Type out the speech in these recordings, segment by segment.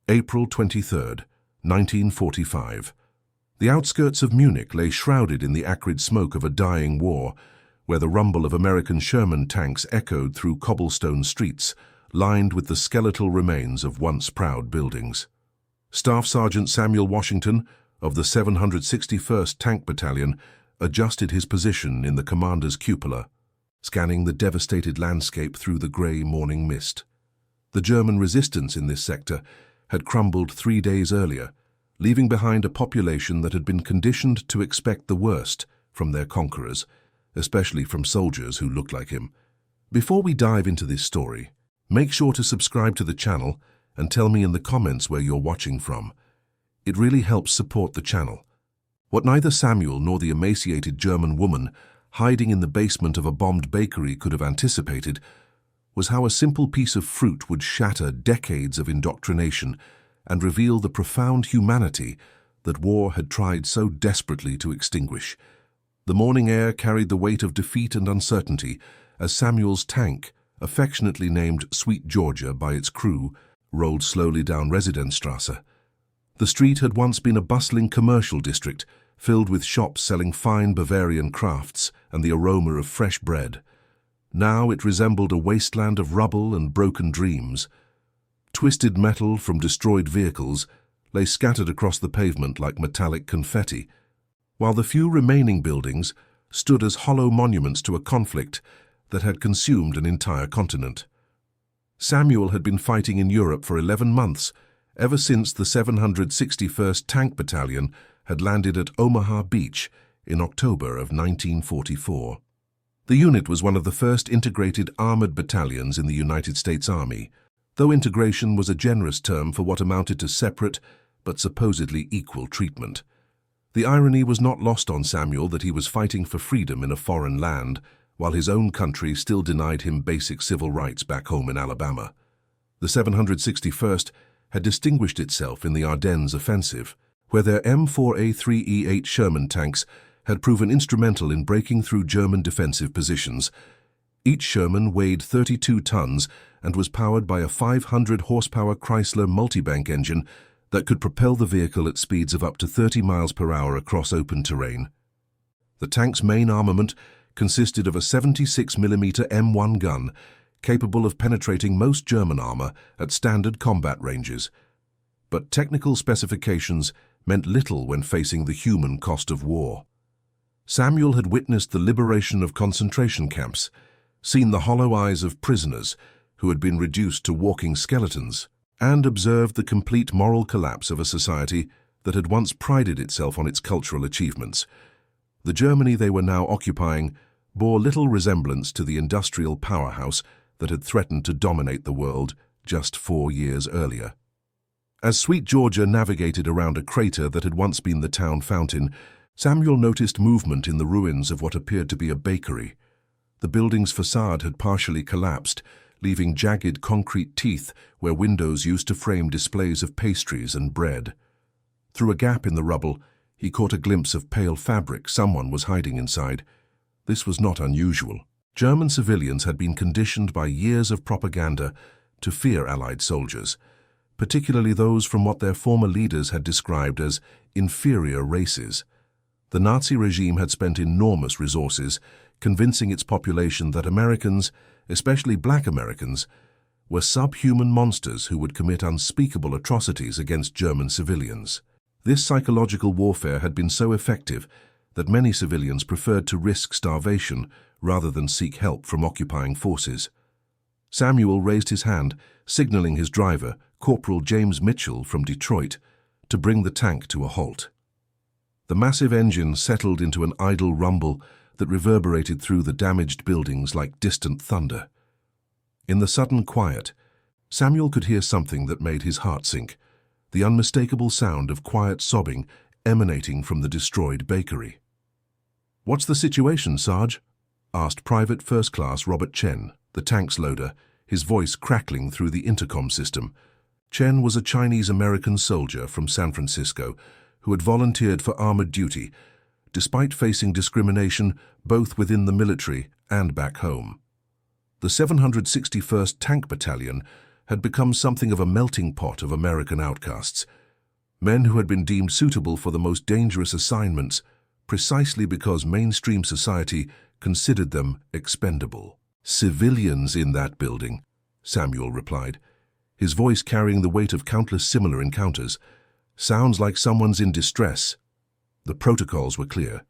April 23rd, 1945. The outskirts of Munich lay shrouded in the acrid smoke of a dying war, where the rumble of American Sherman tanks echoed through cobblestone streets, lined with the skeletal remains of once proud buildings. Staff Sergeant Samuel Washington, of the 761st Tank Battalion, adjusted his position in the commander's cupola, scanning the devastated landscape through the grey morning mist. The German resistance in this sector had crumbled 3 days earlier, leaving behind a population that had been conditioned to expect the worst from their conquerors, especially from soldiers who looked like him. Before we dive into this story, make sure to subscribe to the channel and tell me in the comments where you're watching from. It really helps support the channel. What neither Samuel nor the emaciated German woman hiding in the basement of a bombed bakery could have anticipated was how a simple piece of fruit would shatter decades of indoctrination and reveal the profound humanity that war had tried so desperately to extinguish. The morning air carried the weight of defeat and uncertainty as Samuel's tank, affectionately named Sweet Georgia by its crew, rolled slowly down Residenzstrasse. The street had once been a bustling commercial district, filled with shops selling fine Bavarian crafts and the aroma of fresh bread. Now it resembled a wasteland of rubble and broken dreams. Twisted metal from destroyed vehicles lay scattered across the pavement like metallic confetti, while the few remaining buildings stood as hollow monuments to a conflict that had consumed an entire continent. Samuel had been fighting in Europe for 11 months, ever since the 761st Tank Battalion had landed at Omaha Beach in October of 1944. The unit was one of the first integrated armored battalions in the United States Army, though integration was a generous term for what amounted to separate but supposedly equal treatment. The irony was not lost on Samuel that he was fighting for freedom in a foreign land, while his own country still denied him basic civil rights back home in Alabama. The 761st had distinguished itself in the Ardennes offensive, where their M4A3E8 Sherman tanks had proven instrumental in breaking through German defensive positions. Each Sherman weighed 32 tons and was powered by a 500-horsepower Chrysler multibank engine that could propel the vehicle at speeds of up to 30 miles per hour across open terrain. The tank's main armament consisted of a 76mm M1 gun, capable of penetrating most German armor at standard combat ranges. But technical specifications meant little when facing the human cost of war. Samuel had witnessed the liberation of concentration camps, seen the hollow eyes of prisoners who had been reduced to walking skeletons, and observed the complete moral collapse of a society that had once prided itself on its cultural achievements. The Germany they were now occupying bore little resemblance to the industrial powerhouse that had threatened to dominate the world just 4 years earlier. As Sweet Georgia navigated around a crater that had once been the town fountain, Samuel noticed movement in the ruins of what appeared to be a bakery. The building's facade had partially collapsed, leaving jagged concrete teeth where windows used to frame displays of pastries and bread. Through a gap in the rubble, he caught a glimpse of pale fabric someone was hiding inside. This was not unusual. German civilians had been conditioned by years of propaganda to fear Allied soldiers, particularly those from what their former leaders had described as inferior races. The Nazi regime had spent enormous resources convincing its population that Americans, especially black Americans, were subhuman monsters who would commit unspeakable atrocities against German civilians. This psychological warfare had been so effective that many civilians preferred to risk starvation rather than seek help from occupying forces. Samuel raised his hand, signaling his driver, Corporal James Mitchell from Detroit, to bring the tank to a halt. The massive engine settled into an idle rumble that reverberated through the damaged buildings like distant thunder. In the sudden quiet, Samuel could hear something that made his heart sink, the unmistakable sound of quiet sobbing emanating from the destroyed bakery. "What's the situation, Sarge?" asked Private First Class Robert Chen, the tank's loader, his voice crackling through the intercom system. Chen was a Chinese-American soldier from San Francisco who had volunteered for armored duty, despite facing discrimination both within the military and back home. The 761st Tank Battalion had become something of a melting pot of American outcasts, men who had been deemed suitable for the most dangerous assignments precisely because mainstream society considered them expendable. "Civilians in that building," Samuel replied, his voice carrying the weight of countless similar encounters. "Sounds like someone's in distress." The protocols were clear.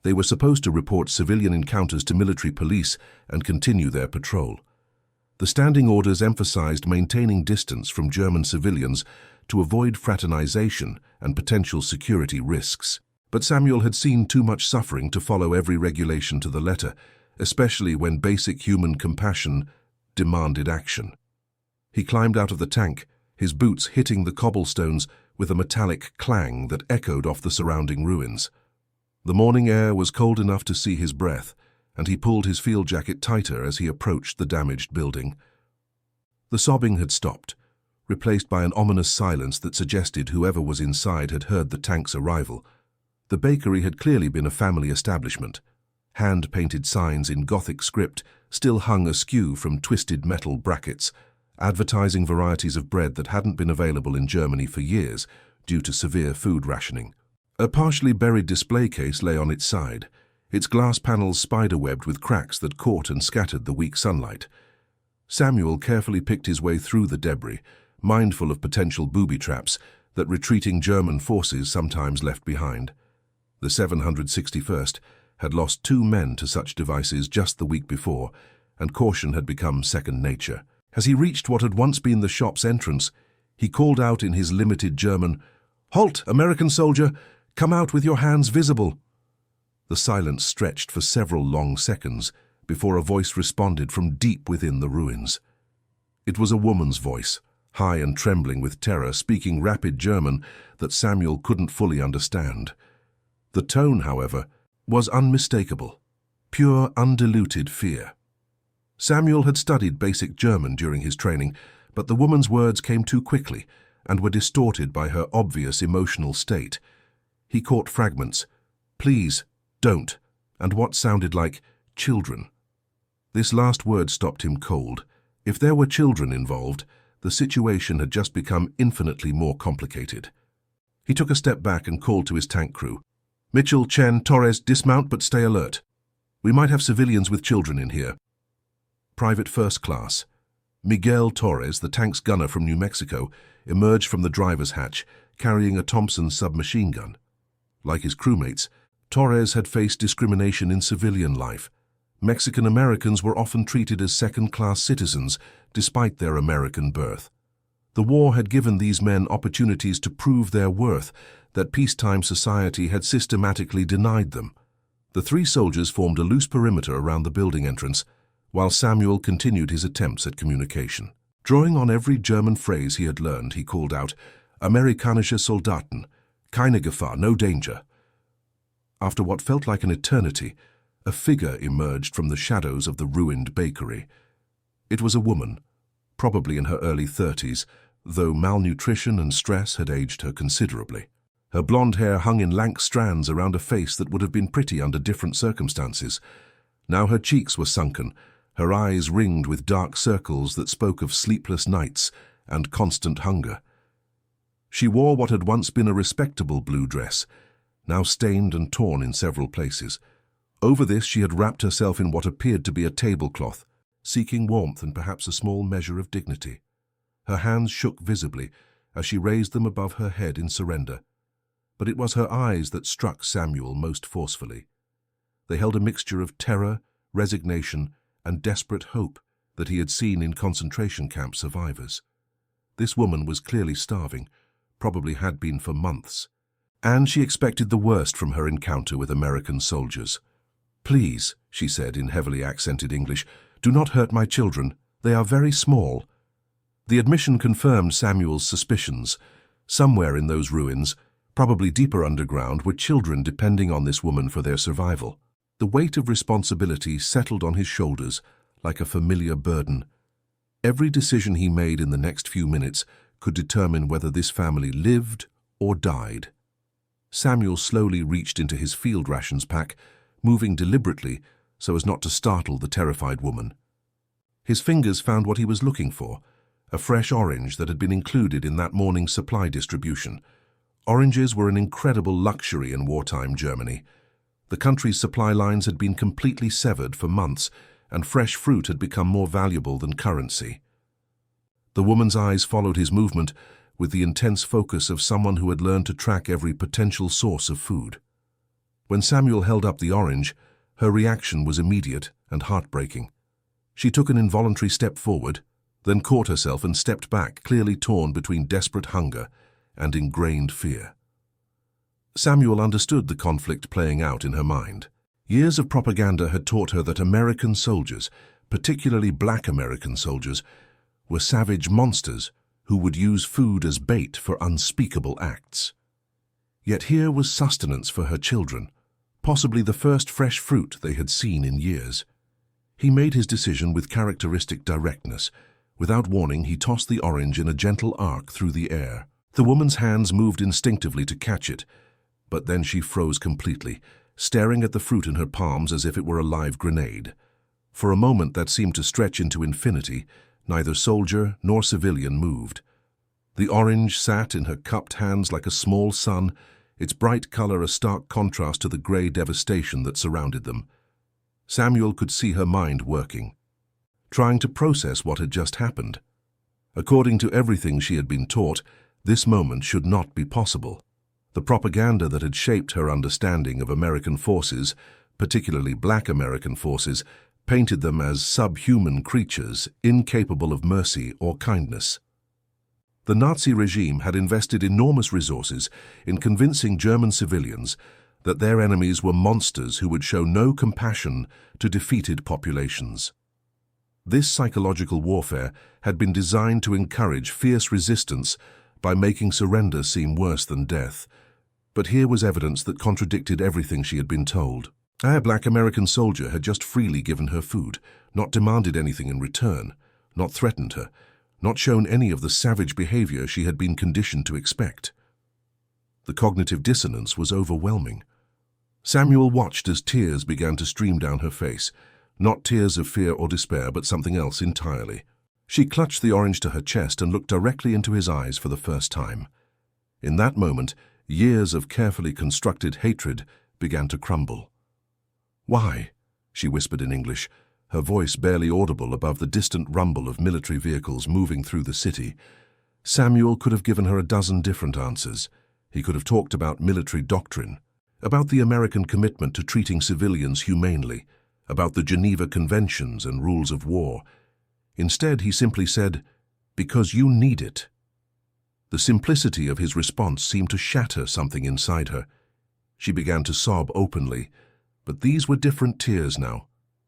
They were supposed to report civilian encounters to military police and continue their patrol. The standing orders emphasized maintaining distance from German civilians to avoid fraternization and potential security risks. But Samuel had seen too much suffering to follow every regulation to the letter, especially when basic human compassion demanded action. He climbed out of the tank, his boots hitting the cobblestones with a metallic clang that echoed off the surrounding ruins. The morning air was cold enough to see his breath, and he pulled his field jacket tighter as he approached the damaged building. The sobbing had stopped, replaced by an ominous silence that suggested whoever was inside had heard the tank's arrival. The bakery had clearly been a family establishment. Hand-painted signs in Gothic script still hung askew from twisted metal brackets, advertising varieties of bread that hadn't been available in Germany for years due to severe food rationing. A partially buried display case lay on its side, its glass panels spiderwebbed with cracks that caught and scattered the weak sunlight. Samuel carefully picked his way through the debris, mindful of potential booby traps that retreating German forces sometimes left behind. The 761st had lost 2 men to such devices just the week before, and caution had become second nature. As he reached what had once been the shop's entrance, he called out in his limited German, "Halt, American soldier! Come out with your hands visible!" The silence stretched for several long seconds before a voice responded from deep within the ruins. It was a woman's voice, high and trembling with terror, speaking rapid German that Samuel couldn't fully understand. The tone, however, was unmistakable, pure, undiluted fear. Samuel had studied basic German during his training, but the woman's words came too quickly and were distorted by her obvious emotional state. He caught fragments, "Please, don't," and what sounded like "children." This last word stopped him cold. If there were children involved, the situation had just become infinitely more complicated. He took a step back and called to his tank crew. "Mitchell, Chen, Torres, dismount but stay alert. We might have civilians with children in here." Private First Class Miguel Torres, the tank's gunner from New Mexico, emerged from the driver's hatch, carrying a Thompson submachine gun. Like his crewmates, Torres had faced discrimination in civilian life. Mexican Americans were often treated as second-class citizens, despite their American birth. The war had given these men opportunities to prove their worth that peacetime society had systematically denied them. The 3 soldiers formed a loose perimeter around the building entrance, while Samuel continued his attempts at communication. Drawing on every German phrase he had learned, he called out, "Amerikanische Soldaten, keine Gefahr, no danger." After what felt like an eternity, a figure emerged from the shadows of the ruined bakery. It was a woman, probably in her early 30s, though malnutrition and stress had aged her considerably. Her blonde hair hung in lank strands around a face that would have been pretty under different circumstances. Now her cheeks were sunken, her eyes ringed with dark circles that spoke of sleepless nights and constant hunger. She wore what had once been a respectable blue dress, now stained and torn in several places. Over this she had wrapped herself in what appeared to be a tablecloth, seeking warmth and perhaps a small measure of dignity. Her hands shook visibly as she raised them above her head in surrender, but it was her eyes that struck Samuel most forcefully. They held a mixture of terror, resignation, and desperate hope that he had seen in concentration camp survivors. This woman was clearly starving, probably had been for months, and she expected the worst from her encounter with American soldiers. "Please," she said in heavily accented English, "do not hurt my children. They are very small." The admission confirmed Samuel's suspicions. Somewhere in those ruins, probably deeper underground, were children depending on this woman for their survival. The weight of responsibility settled on his shoulders like a familiar burden. Every decision he made in the next few minutes could determine whether this family lived or died. Samuel slowly reached into his field rations pack, moving deliberately so as not to startle the terrified woman. His fingers found what he was looking for, a fresh orange that had been included in that morning's supply distribution. Oranges were an incredible luxury in wartime Germany. The country's supply lines had been completely severed for months, and fresh fruit had become more valuable than currency. The woman's eyes followed his movement with the intense focus of someone who had learned to track every potential source of food. When Samuel held up the orange, her reaction was immediate and heartbreaking. She took an involuntary step forward, then caught herself and stepped back, clearly torn between desperate hunger and ingrained fear. Samuel understood the conflict playing out in her mind. Years of propaganda had taught her that American soldiers, particularly black American soldiers, were savage monsters who would use food as bait for unspeakable acts. Yet here was sustenance for her children, possibly the first fresh fruit they had seen in years. He made his decision with characteristic directness. Without warning, he tossed the orange in a gentle arc through the air. The woman's hands moved instinctively to catch it, but then she froze completely, staring at the fruit in her palms as if it were a live grenade. For a moment that seemed to stretch into infinity, neither soldier nor civilian moved. The orange sat in her cupped hands like a small sun, its bright color a stark contrast to the gray devastation that surrounded them. Samuel could see her mind working, trying to process what had just happened. According to everything she had been taught, this moment should not be possible. The propaganda that had shaped her understanding of American forces, particularly black American forces, painted them as subhuman creatures, incapable of mercy or kindness. The Nazi regime had invested enormous resources in convincing German civilians that their enemies were monsters who would show no compassion to defeated populations. This psychological warfare had been designed to encourage fierce resistance by making surrender seem worse than death. But here was evidence that contradicted everything she had been told. A black American soldier had just freely given her food, not demanded anything in return, not threatened her, not shown any of the savage behavior she had been conditioned to expect. The cognitive dissonance was overwhelming. Samuel watched as tears began to stream down her face, not tears of fear or despair, but something else entirely. She clutched the orange to her chest and looked directly into his eyes for the first time. In that moment, years of carefully constructed hatred began to crumble. "Why?" she whispered in English, her voice barely audible above the distant rumble of military vehicles moving through the city. Samuel could have given her a dozen different answers. He could have talked about military doctrine, about the American commitment to treating civilians humanely, about the Geneva Conventions and rules of war. Instead, he simply said, "Because you need it." The simplicity of his response seemed to shatter something inside her. She began to sob openly, but these were different tears now.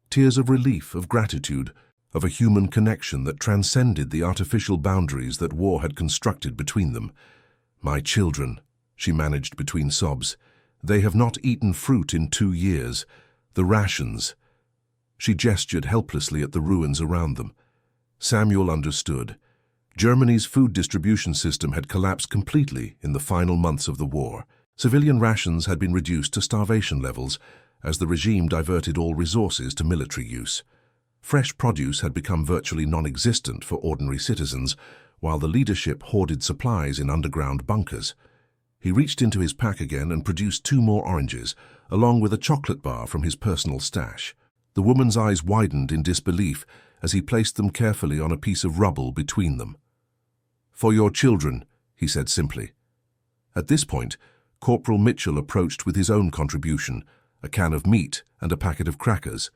Tears of relief, of gratitude, of a human connection that transcended the artificial boundaries that war had constructed between them. "My children," she managed between sobs. "They have not eaten fruit in 2 years. The rations." She gestured helplessly at the ruins around them. Samuel understood. Germany's food distribution system had collapsed completely in the final months of the war. Civilian rations had been reduced to starvation levels as the regime diverted all resources to military use. Fresh produce had become virtually non-existent for ordinary citizens, while the leadership hoarded supplies in underground bunkers. He reached into his pack again and produced 2 more oranges, along with a chocolate bar from his personal stash. The woman's eyes widened in disbelief as he placed them carefully on a piece of rubble between them. "For your children," he said simply. At this point, Corporal Mitchell approached with his own contribution, a can of meat and a packet of crackers.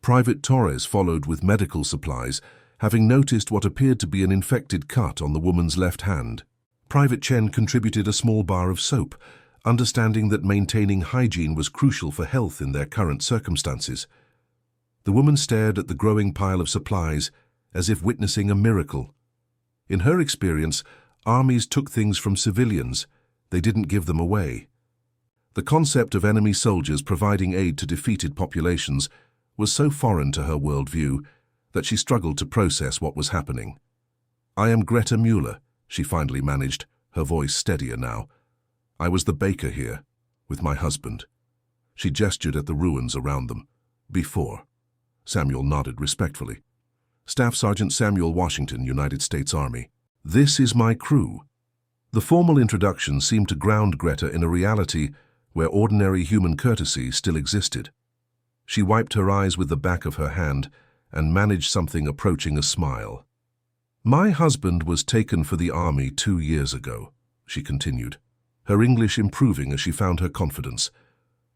Private Torres followed with medical supplies, having noticed what appeared to be an infected cut on the woman's left hand. Private Chen contributed a small bar of soap, understanding that maintaining hygiene was crucial for health in their current circumstances. The woman stared at the growing pile of supplies as if witnessing a miracle. In her experience, armies took things from civilians. They didn't give them away. The concept of enemy soldiers providing aid to defeated populations was so foreign to her worldview that she struggled to process what was happening. "I am Greta Mueller," she finally managed, her voice steadier now. "I was the baker here, with my husband." She gestured at the ruins around them. "Before." Samuel nodded respectfully. Staff Sergeant Samuel Washington, United States Army. This is my crew. The formal introduction seemed to ground Greta in a reality where ordinary human courtesy still existed. She wiped her eyes with the back of her hand and managed something approaching a smile. My husband was taken for the army 2 years ago, she continued, her English improving as she found her confidence.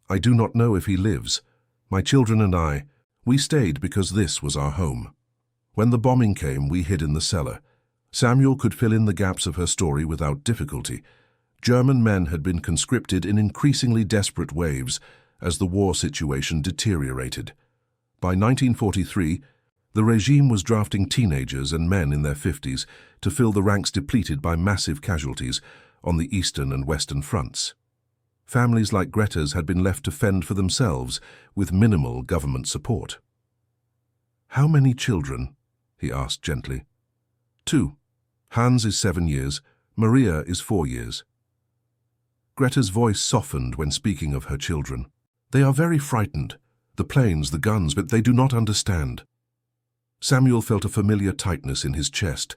I do not know if he lives. My children and I, we stayed because this was our home. When the bombing came, we hid in the cellar. Samuel could fill in the gaps of her story without difficulty. German men had been conscripted in increasingly desperate waves as the war situation deteriorated. By 1943, the regime was drafting teenagers and men in their 50s to fill the ranks depleted by massive casualties on the eastern and western fronts. Families like Greta's had been left to fend for themselves with minimal government support. "How many children?" he asked gently. 2. Hans is 7 years, Maria is 4 years. Greta's voice softened when speaking of her children. They are very frightened. The planes, the guns, but they do not understand. Samuel felt a familiar tightness in his chest.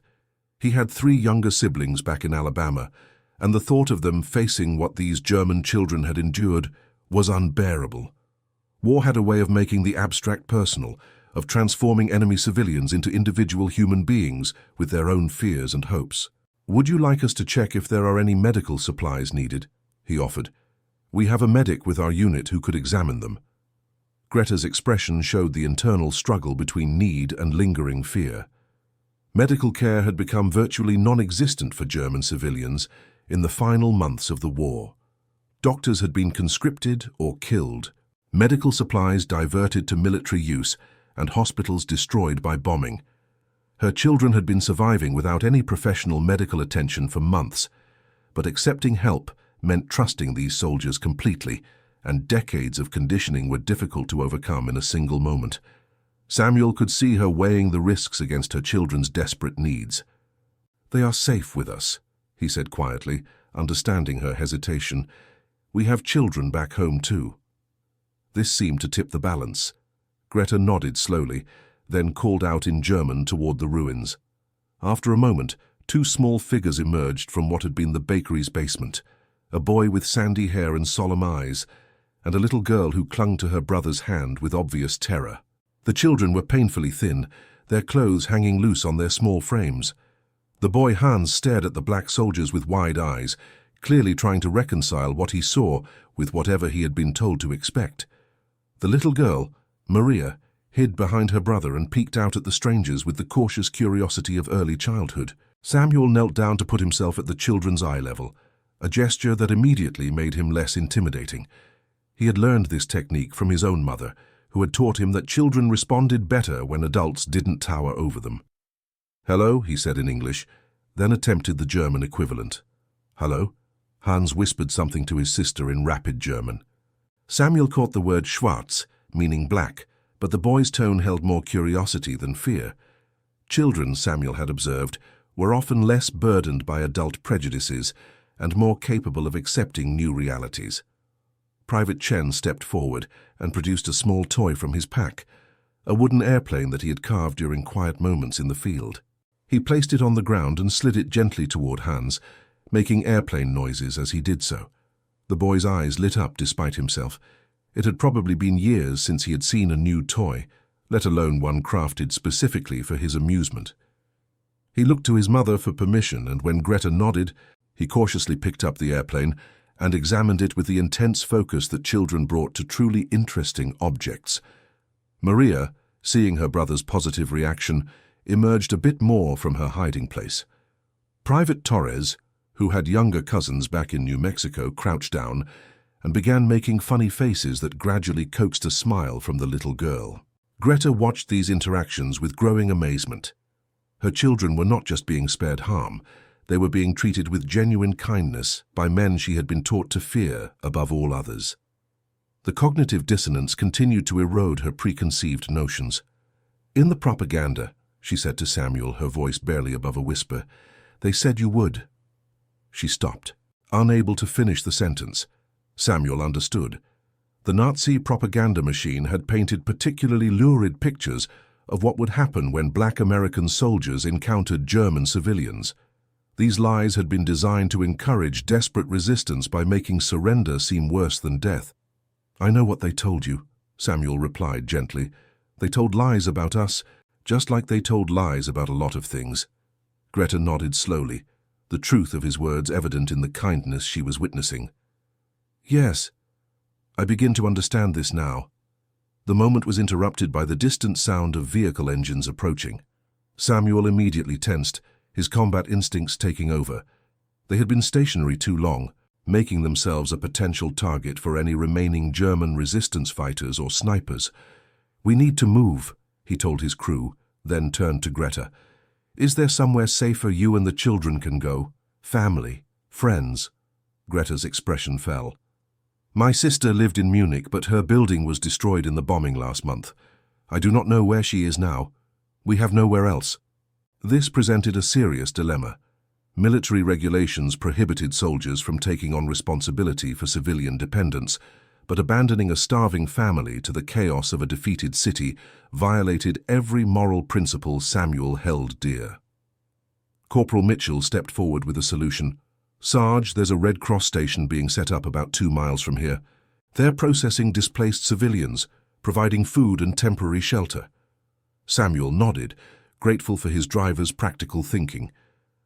He had 3 younger siblings back in Alabama, and the thought of them facing what these German children had endured was unbearable. War had a way of making the abstract personal, of transforming enemy civilians into individual human beings with their own fears and hopes. "Would you like us to check if there are any medical supplies needed?" he offered. "We have a medic with our unit who could examine them." Greta's expression showed the internal struggle between need and lingering fear. Medical care had become virtually non-existent for German civilians in the final months of the war. Doctors had been conscripted or killed, medical supplies diverted to military use, and hospitals destroyed by bombing. Her children had been surviving without any professional medical attention for months, but accepting help meant trusting these soldiers completely, and decades of conditioning were difficult to overcome in a single moment. Samuel could see her weighing the risks against her children's desperate needs. "They are safe with us," he said quietly, understanding her hesitation. "We have children back home too." This seemed to tip the balance. Greta nodded slowly, then called out in German toward the ruins. After a moment, 2 small figures emerged from what had been the bakery's basement, a boy with sandy hair and solemn eyes, and a little girl who clung to her brother's hand with obvious terror. The children were painfully thin, their clothes hanging loose on their small frames. The boy Hans stared at the black soldiers with wide eyes, clearly trying to reconcile what he saw with whatever he had been told to expect. The little girl, Maria, hid behind her brother and peeked out at the strangers with the cautious curiosity of early childhood. Samuel knelt down to put himself at the children's eye level, a gesture that immediately made him less intimidating. He had learned this technique from his own mother, who had taught him that children responded better when adults didn't tower over them. "Hello," he said in English, then attempted the German equivalent. "Hello?" Hans whispered something to his sister in rapid German. Samuel caught the word schwarz, meaning black, but the boy's tone held more curiosity than fear. Children, Samuel had observed, were often less burdened by adult prejudices and more capable of accepting new realities. Private Chen stepped forward and produced a small toy from his pack, a wooden airplane that he had carved during quiet moments in the field. He placed it on the ground and slid it gently toward Hans, making airplane noises as he did so. The boy's eyes lit up despite himself. It had probably been years since he had seen a new toy, let alone one crafted specifically for his amusement. He looked to his mother for permission, and when Greta nodded, he cautiously picked up the airplane and examined it with the intense focus that children brought to truly interesting objects. Maria, seeing her brother's positive reaction, emerged a bit more from her hiding place. Private Torres, who had younger cousins back in New Mexico, crouched down and began making funny faces that gradually coaxed a smile from the little girl. Greta watched these interactions with growing amazement. Her children were not just being spared harm, they were being treated with genuine kindness by men she had been taught to fear above all others. The cognitive dissonance continued to erode her preconceived notions. "In the propaganda," she said to Samuel, her voice barely above a whisper, "they said you would." She stopped, unable to finish the sentence. Samuel understood. The Nazi propaganda machine had painted particularly lurid pictures of what would happen when black American soldiers encountered German civilians. These lies had been designed to encourage desperate resistance by making surrender seem worse than death. "I know what they told you," Samuel replied gently. "They told lies about us, just like they told lies about a lot of things." Greta nodded slowly, the truth of his words evident in the kindness she was witnessing. "Yes, I begin to understand this now." The moment was interrupted by the distant sound of vehicle engines approaching. Samuel immediately tensed, his combat instincts taking over. They had been stationary too long, making themselves a potential target for any remaining German resistance fighters or snipers. "We need to move," he told his crew, then turned to Greta. "Is there somewhere safer you and the children can go? Family? Friends?" Greta's expression fell. "My sister lived in Munich, but her building was destroyed in the bombing last month. I do not know where she is now. We have nowhere else." This presented a serious dilemma. Military regulations prohibited soldiers from taking on responsibility for civilian dependents, but abandoning a starving family to the chaos of a defeated city violated every moral principle Samuel held dear. Corporal Mitchell stepped forward with a solution. "Sarge, there's a Red Cross station being set up about 2 miles from here. They're processing displaced civilians, providing food and temporary shelter." Samuel nodded, grateful for his driver's practical thinking.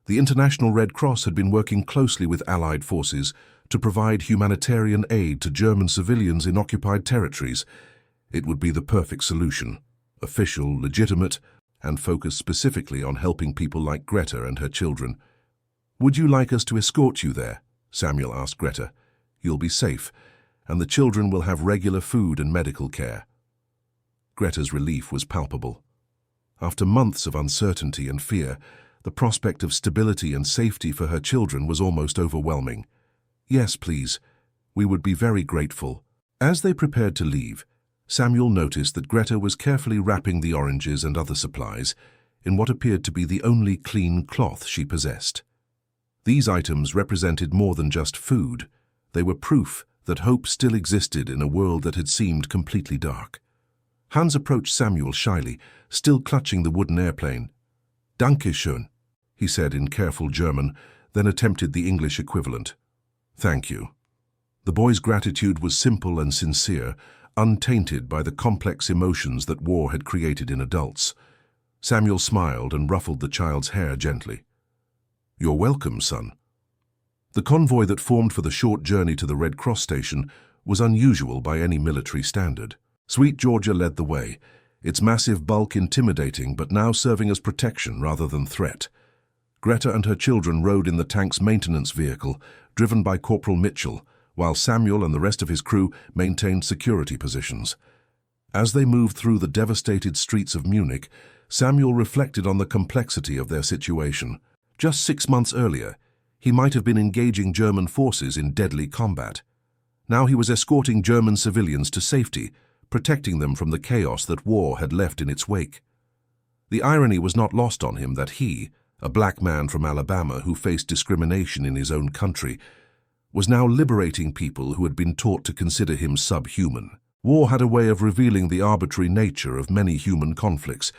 The International Red Cross had been working closely with Allied forces to provide humanitarian aid to German civilians in occupied territories. It would be the perfect solution, official, legitimate, and focused specifically on helping people like Greta and her children. "Would you like us to escort you there?" Samuel asked Greta. "You'll be safe, and the children will have regular food and medical care." Greta's relief was palpable. After months of uncertainty and fear, the prospect of stability and safety for her children was almost overwhelming. "Yes, please. We would be very grateful." As they prepared to leave, Samuel noticed that Greta was carefully wrapping the oranges and other supplies in what appeared to be the only clean cloth she possessed. These items represented more than just food. They were proof that hope still existed in a world that had seemed completely dark. Hans approached Samuel shyly, still clutching the wooden airplane. "Danke schön," he said in careful German, then attempted the English equivalent. "Thank you." The boy's gratitude was simple and sincere, untainted by the complex emotions that war had created in adults. Samuel smiled and ruffled the child's hair gently. "You're welcome, son." The convoy that formed for the short journey to the Red Cross station was unusual by any military standard. Sweet Georgia led the way, its massive bulk intimidating but now serving as protection rather than threat. Greta and her children rode in the tank's maintenance vehicle, driven by Corporal Mitchell, while Samuel and the rest of his crew maintained security positions. As they moved through the devastated streets of Munich, Samuel reflected on the complexity of their situation. Just 6 months earlier, he might have been engaging German forces in deadly combat. Now he was escorting German civilians to safety, protecting them from the chaos that war had left in its wake. The irony was not lost on him that he, a black man from Alabama who faced discrimination in his own country, was now liberating people who had been taught to consider him subhuman. War had a way of revealing the arbitrary nature of many human conflicts,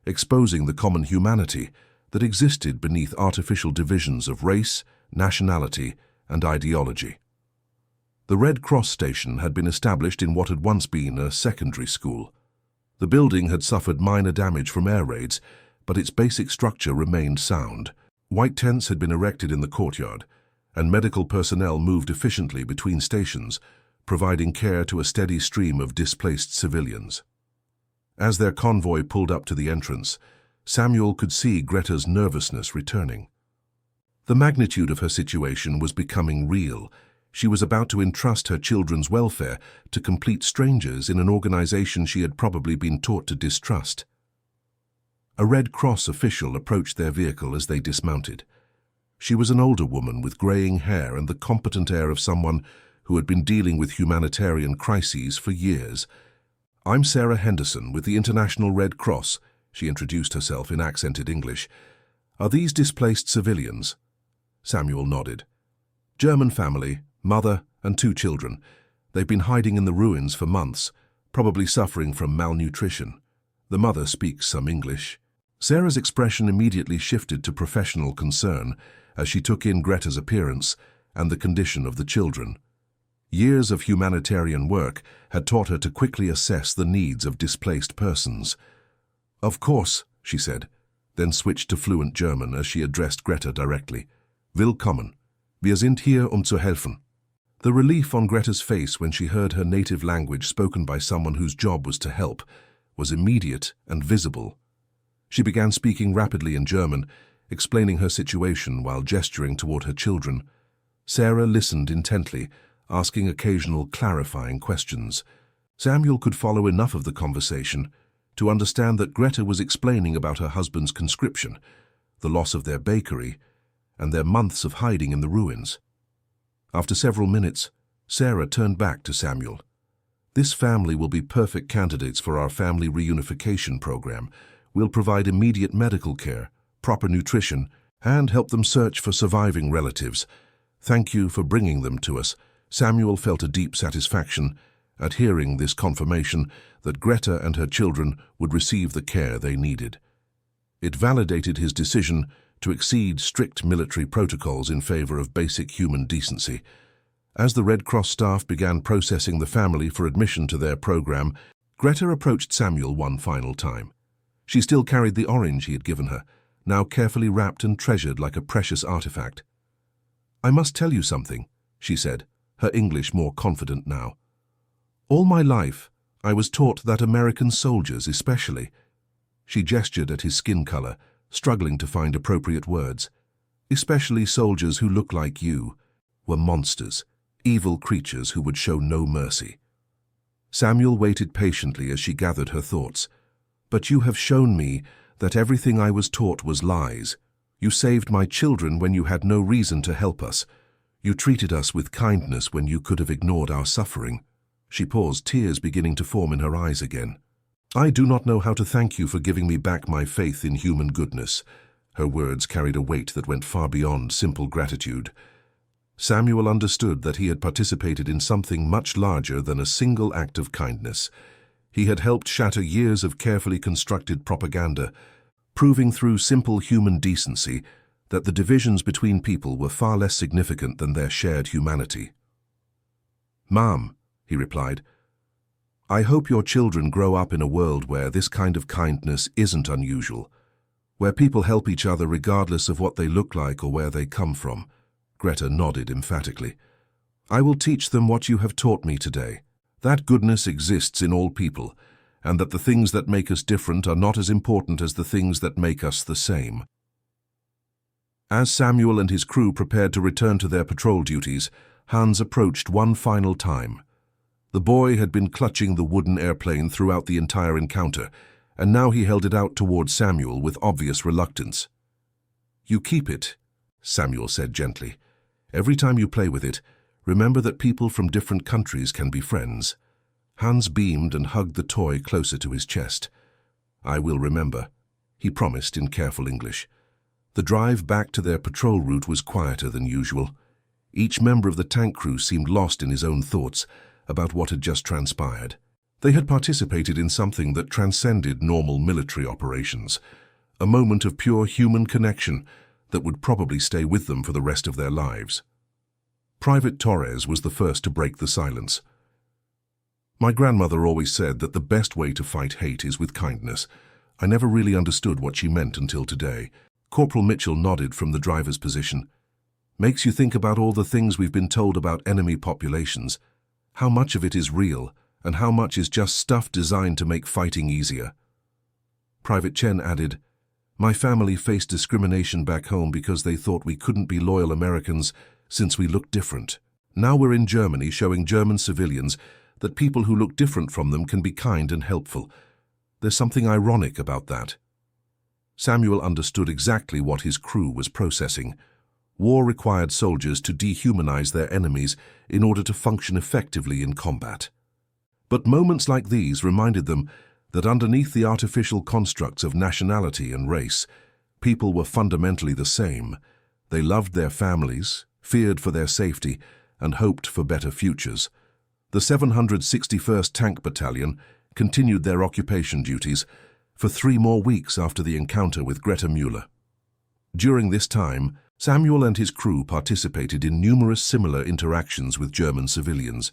exposing the common humanity that existed beneath artificial divisions of race, nationality, and ideology. The Red Cross station had been established in what had once been a secondary school. The building had suffered minor damage from air raids, but its basic structure remained sound. White tents had been erected in the courtyard, and medical personnel moved efficiently between stations, providing care to a steady stream of displaced civilians. As their convoy pulled up to the entrance, Samuel could see Greta's nervousness returning. The magnitude of her situation was becoming real. She was about to entrust her children's welfare to complete strangers in an organization she had probably been taught to distrust. A Red Cross official approached their vehicle as they dismounted. She was an older woman with graying hair and the competent air of someone who had been dealing with humanitarian crises for years. "I'm Sarah Henderson with the International Red Cross," she introduced herself in accented English. "Are these displaced civilians?" Samuel nodded. "German family, mother and 2 children. They've been hiding in the ruins for months, probably suffering from malnutrition. The mother speaks some English. Sarah's expression immediately shifted to professional concern as she took in Greta's appearance and the condition of the children. Years of humanitarian work had taught her to quickly assess the needs of displaced persons. "Of course," she said, then switched to fluent German as she addressed Greta directly. "Willkommen. Wir sind hier, zu helfen." The relief on Greta's face when she heard her native language spoken by someone whose job was to help was immediate and visible. She began speaking rapidly in German, explaining her situation while gesturing toward her children. Sarah listened intently, asking occasional clarifying questions. Samuel could follow enough of the conversation to understand that Greta was explaining about her husband's conscription, the loss of their bakery, and their months of hiding in the ruins. After several minutes, Sarah turned back to Samuel. "This family will be perfect candidates for our family reunification program. We'll provide immediate medical care, proper nutrition, and help them search for surviving relatives. Thank you for bringing them to us." Samuel felt a deep satisfaction at hearing this confirmation that Greta and her children would receive the care they needed. It validated his decision to exceed strict military protocols in favor of basic human decency. As the Red Cross staff began processing the family for admission to their program, Greta approached Samuel one final time. She still carried the orange he had given her, now carefully wrapped and treasured like a precious artifact. "I must tell you something," she said, her English more confident now. "All my life, I was taught that American soldiers especially—" She gestured at his skin color, struggling to find appropriate words. "Especially soldiers who look like you, were monsters, evil creatures who would show no mercy." Samuel waited patiently as she gathered her thoughts. "But you have shown me that everything I was taught was lies. You saved my children when you had no reason to help us. You treated us with kindness when you could have ignored our suffering." She paused, tears beginning to form in her eyes again. "I do not know how to thank you for giving me back my faith in human goodness." Her words carried a weight that went far beyond simple gratitude. Samuel understood that he had participated in something much larger than a single act of kindness. He had helped shatter years of carefully constructed propaganda, proving through simple human decency that the divisions between people were far less significant than their shared humanity. "Mom," he replied, "I hope your children grow up in a world where this kind of kindness isn't unusual, where people help each other regardless of what they look like or where they come from." Greta nodded emphatically. "I will teach them what you have taught me today, that goodness exists in all people, and that the things that make us different are not as important as the things that make us the same." As Samuel and his crew prepared to return to their patrol duties, Hans approached one final time. The boy had been clutching the wooden airplane throughout the entire encounter, and now he held it out towards Samuel with obvious reluctance. "You keep it," Samuel said gently. "Every time you play with it, remember that people from different countries can be friends." Hans beamed and hugged the toy closer to his chest. "I will remember," he promised in careful English. The drive back to their patrol route was quieter than usual. Each member of the tank crew seemed lost in his own thoughts about what had just transpired. They had participated in something that transcended normal military operations, a moment of pure human connection that would probably stay with them for the rest of their lives. Private Torres was the first to break the silence. "My grandmother always said that the best way to fight hate is with kindness. I never really understood what she meant until today." Corporal Mitchell nodded from the driver's position. "Makes you think about all the things we've been told about enemy populations. How much of it is real, and how much is just stuff designed to make fighting easier." Private Chen added, "My family faced discrimination back home because they thought we couldn't be loyal Americans since we looked different. Now we're in Germany showing German civilians that people who look different from them can be kind and helpful. There's something ironic about that." Samuel understood exactly what his crew was processing. War required soldiers to dehumanize their enemies in order to function effectively in combat. But moments like these reminded them that underneath the artificial constructs of nationality and race, people were fundamentally the same. They loved their families, feared for their safety, and hoped for better futures. The 761st Tank Battalion continued their occupation duties, for 3 more weeks after the encounter with Greta Müller. During this time, Samuel and his crew participated in numerous similar interactions with German civilians.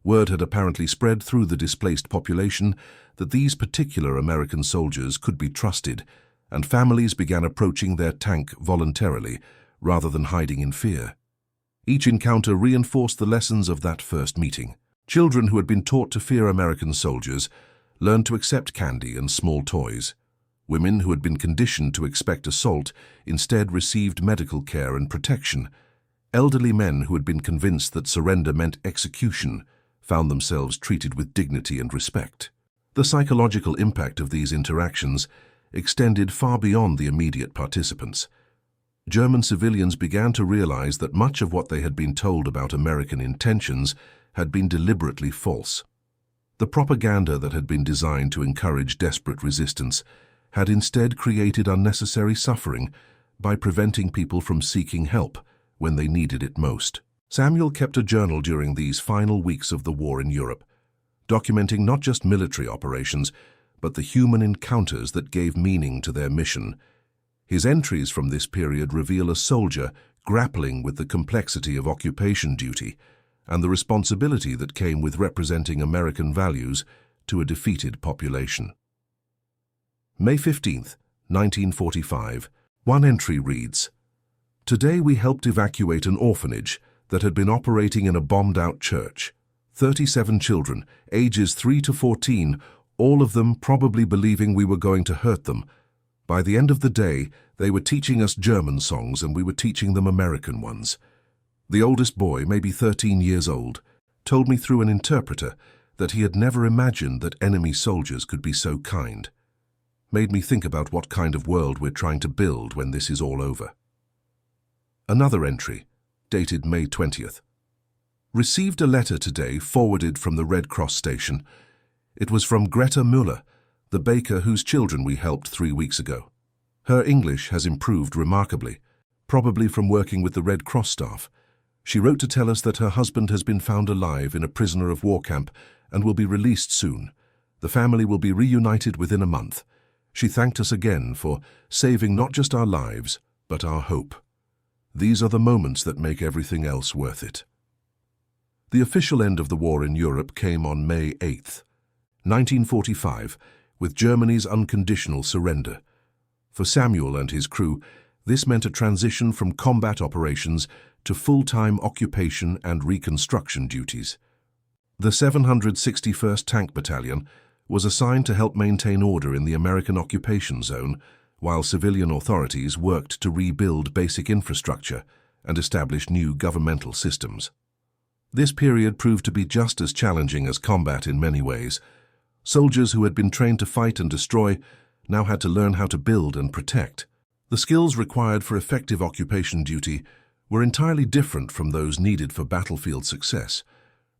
Word had apparently spread through the displaced population that these particular American soldiers could be trusted, and families began approaching their tank voluntarily, rather than hiding in fear. Each encounter reinforced the lessons of that first meeting. Children who had been taught to fear American soldiers learned to accept candy and small toys. Women who had been conditioned to expect assault instead received medical care and protection. Elderly men who had been convinced that surrender meant execution found themselves treated with dignity and respect. The psychological impact of these interactions extended far beyond the immediate participants. German civilians began to realize that much of what they had been told about American intentions had been deliberately false. The propaganda that had been designed to encourage desperate resistance had instead created unnecessary suffering by preventing people from seeking help when they needed it most. Samuel kept a journal during these final weeks of the war in Europe, documenting not just military operations, but the human encounters that gave meaning to their mission. His entries from this period reveal a soldier grappling with the complexity of occupation duty and the responsibility that came with representing American values to a defeated population. May 15, 1945. One entry reads, "Today we helped evacuate an orphanage that had been operating in a bombed-out church. 37 children, ages 3 to 14, all of them probably believing we were going to hurt them. By the end of the day, they were teaching us German songs and we were teaching them American ones. The oldest boy, maybe 13 years old, told me through an interpreter that he had never imagined that enemy soldiers could be so kind. Made me think about what kind of world we're trying to build when this is all over." Another entry, dated May 20th. "Received a letter today forwarded from the Red Cross station. It was from Greta Müller, the baker whose children we helped 3 weeks ago. Her English has improved remarkably, probably from working with the Red Cross staff. She wrote to tell us that her husband has been found alive in a prisoner of war camp and will be released soon. The family will be reunited within a month. She thanked us again for saving not just our lives, but our hope. These are the moments that make everything else worth it." The official end of the war in Europe came on May 8, 1945, with Germany's unconditional surrender. For Samuel and his crew, this meant a transition from combat operations to full-time occupation and reconstruction duties. The 761st Tank Battalion was assigned to help maintain order in the American occupation zone, while civilian authorities worked to rebuild basic infrastructure and establish new governmental systems. This period proved to be just as challenging as combat in many ways. Soldiers who had been trained to fight and destroy now had to learn how to build and protect. The skills required for effective occupation duty were entirely different from those needed for battlefield success,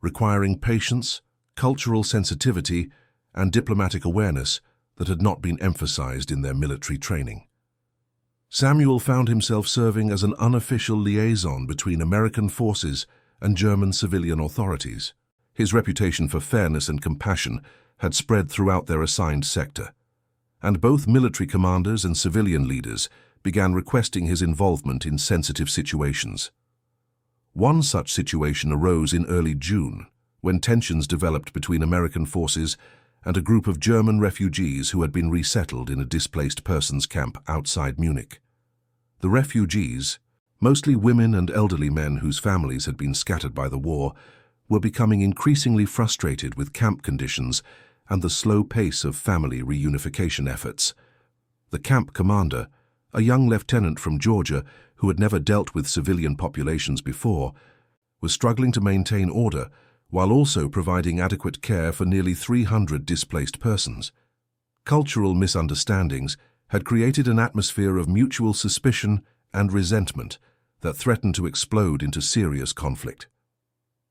requiring patience, cultural sensitivity, and diplomatic awareness that had not been emphasized in their military training. Samuel found himself serving as an unofficial liaison between American forces and German civilian authorities. His reputation for fairness and compassion had spread throughout their assigned sector, and both military commanders and civilian leaders began requesting his involvement in sensitive situations. One such situation arose in early June, when tensions developed between American forces and a group of German refugees who had been resettled in a displaced persons camp outside Munich. The refugees, mostly women and elderly men whose families had been scattered by the war, were becoming increasingly frustrated with camp conditions and the slow pace of family reunification efforts. The camp commander, a young lieutenant from Georgia who had never dealt with civilian populations before, was struggling to maintain order while also providing adequate care for nearly 300 displaced persons. Cultural misunderstandings had created an atmosphere of mutual suspicion and resentment that threatened to explode into serious conflict.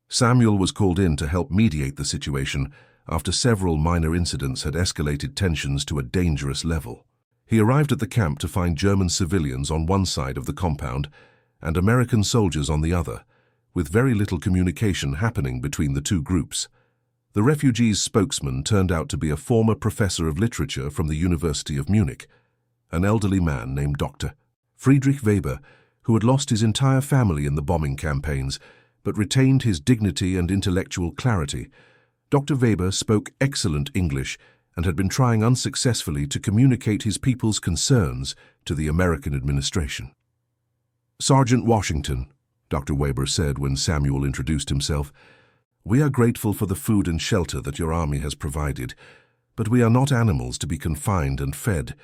Samuel was called in to help mediate the situation after several minor incidents had escalated tensions to a dangerous level. He arrived at the camp to find German civilians on one side of the compound and American soldiers on the other, with very little communication happening between the two groups. The refugees' spokesman turned out to be a former professor of literature from the University of Munich, an elderly man named Dr. Friedrich Weber, who had lost his entire family in the bombing campaigns, but retained his dignity and intellectual clarity. Dr. Weber spoke excellent English and had been trying unsuccessfully to communicate his people's concerns to the American administration. "Sergeant Washington," Dr. Weber said when Samuel introduced himself, "we are grateful for the food and shelter that your army has provided, but we are not animals to be confined and fed.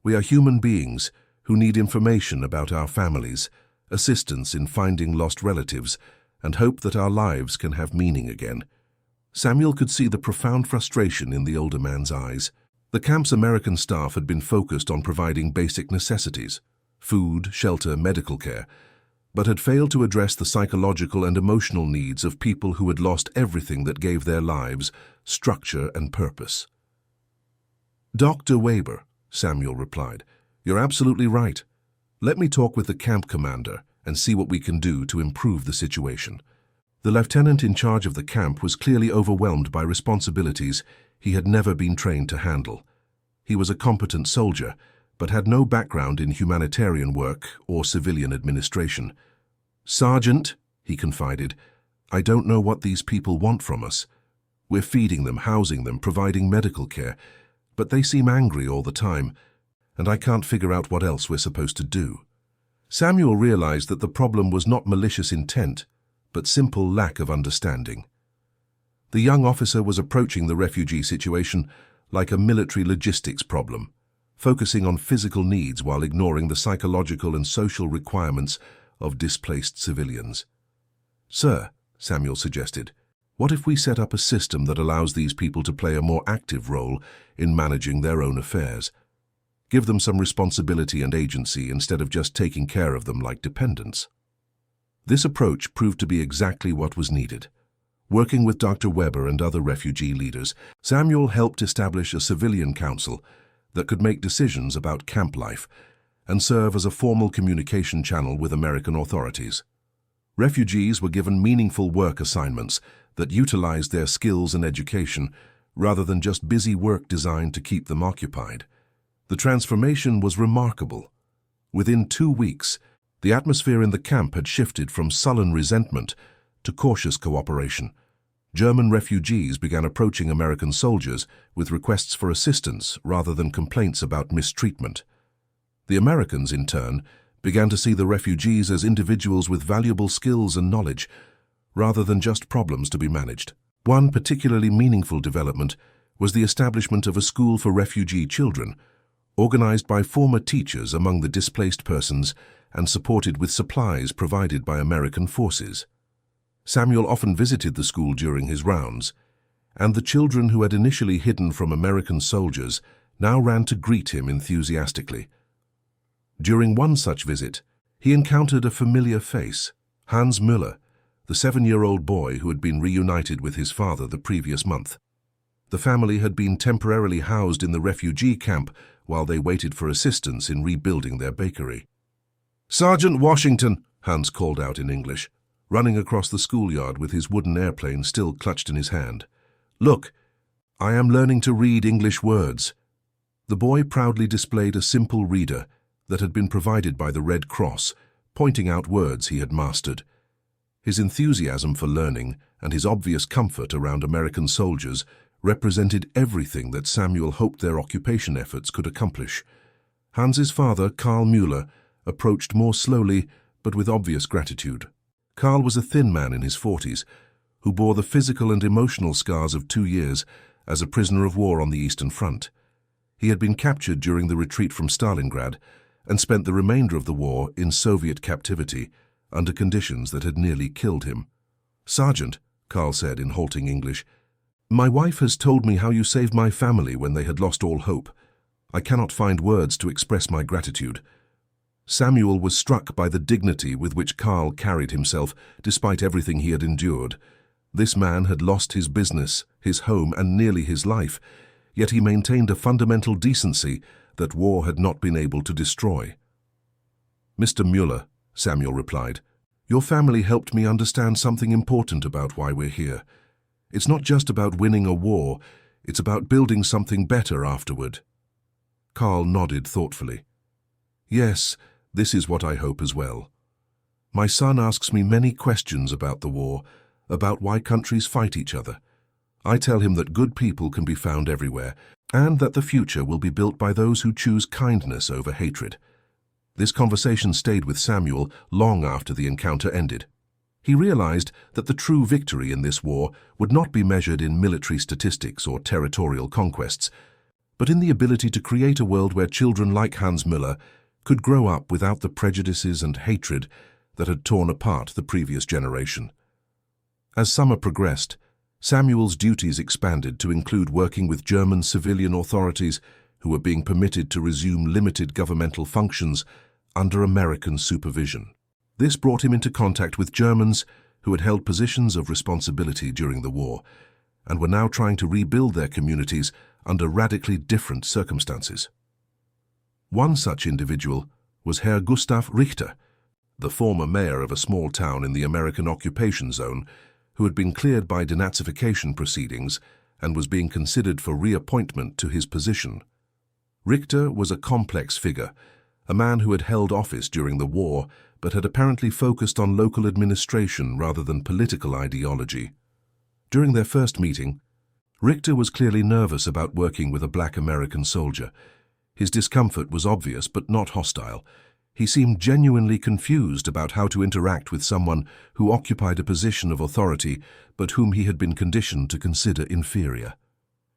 We are human beings who need information about our families, assistance in finding lost relatives, and hope that our lives can have meaning again." Samuel could see the profound frustration in the older man's eyes. The camp's American staff had been focused on providing basic necessities, food, shelter, medical care, but had failed to address the psychological and emotional needs of people who had lost everything that gave their lives structure and purpose. "Dr. Weber," Samuel replied, "you're absolutely right. Let me talk with the camp commander and see what we can do to improve the situation." The lieutenant in charge of the camp was clearly overwhelmed by responsibilities he had never been trained to handle. He was a competent soldier, but had no background in humanitarian work or civilian administration. "Sergeant," he confided, "I don't know what these people want from us. We're feeding them, housing them, providing medical care, but they seem angry all the time, and I can't figure out what else we're supposed to do." Samuel realized that the problem was not malicious intent, but simple lack of understanding. The young officer was approaching the refugee situation like a military logistics problem, focusing on physical needs while ignoring the psychological and social requirements of displaced civilians. "Sir," Samuel suggested, "what if we set up a system that allows these people to play a more active role in managing their own affairs? Give them some responsibility and agency instead of just taking care of them like dependents." This approach proved to be exactly what was needed. Working with Dr. Weber and other refugee leaders, Samuel helped establish a civilian council that could make decisions about camp life and serve as a formal communication channel with American authorities. Refugees were given meaningful work assignments that utilized their skills and education rather than just busy work designed to keep them occupied. The transformation was remarkable. Within 2 weeks, the atmosphere in the camp had shifted from sullen resentment to cautious cooperation. German refugees began approaching American soldiers with requests for assistance rather than complaints about mistreatment. The Americans, in turn, began to see the refugees as individuals with valuable skills and knowledge, rather than just problems to be managed. One particularly meaningful development was the establishment of a school for refugee children, organized by former teachers among the displaced persons and supported with supplies provided by American forces. Samuel often visited the school during his rounds, and the children who had initially hidden from American soldiers now ran to greet him enthusiastically. During one such visit, he encountered a familiar face, Hans Müller, the 7-year-old boy who had been reunited with his father the previous month. The family had been temporarily housed in the refugee camp while they waited for assistance in rebuilding their bakery. "Sergeant Washington," Hans called out in English, running across the schoolyard with his wooden airplane still clutched in his hand. "Look, I am learning to read English words." The boy proudly displayed a simple reader that had been provided by the Red Cross, pointing out words he had mastered. His enthusiasm for learning and his obvious comfort around American soldiers represented everything that Samuel hoped their occupation efforts could accomplish. Hans's father, Karl Müller, approached more slowly but with obvious gratitude. Karl was a thin man in his 40s, who bore the physical and emotional scars of 2 years as a prisoner of war on the Eastern Front. He had been captured during the retreat from Stalingrad and spent the remainder of the war in Soviet captivity under conditions that had nearly killed him. "Sergeant," Karl said in halting English, "my wife has told me how you saved my family when they had lost all hope. I cannot find words to express my gratitude." Samuel was struck by the dignity with which Karl carried himself despite everything he had endured. This man had lost his business, his home, and nearly his life, yet he maintained a fundamental decency that war had not been able to destroy. "Mr. Müller," Samuel replied, "your family helped me understand something important about why we're here. It's not just about winning a war, it's about building something better afterward. Karl nodded thoughtfully. Yes, this is what I hope as well. My son asks me many questions about the war, about why countries fight each other. I tell him that good people can be found everywhere, and that the future will be built by those who choose kindness over hatred. This conversation stayed with Samuel long after the encounter ended. He realized that the true victory in this war would not be measured in military statistics or territorial conquests, but in the ability to create a world where children like Hans Müller could grow up without the prejudices and hatred that had torn apart the previous generation. As summer progressed, Samuel's duties expanded to include working with German civilian authorities who were being permitted to resume limited governmental functions under American supervision. This brought him into contact with Germans who had held positions of responsibility during the war and were now trying to rebuild their communities under radically different circumstances. One such individual was Herr Gustav Richter, the former mayor of a small town in the American occupation zone, who had been cleared by denazification proceedings and was being considered for reappointment to his position. Richter was a complex figure, a man who had held office during the war but had apparently focused on local administration rather than political ideology. During their first meeting, Richter was clearly nervous about working with a black American soldier. His discomfort was obvious but not hostile. He seemed genuinely confused about how to interact with someone who occupied a position of authority but whom he had been conditioned to consider inferior.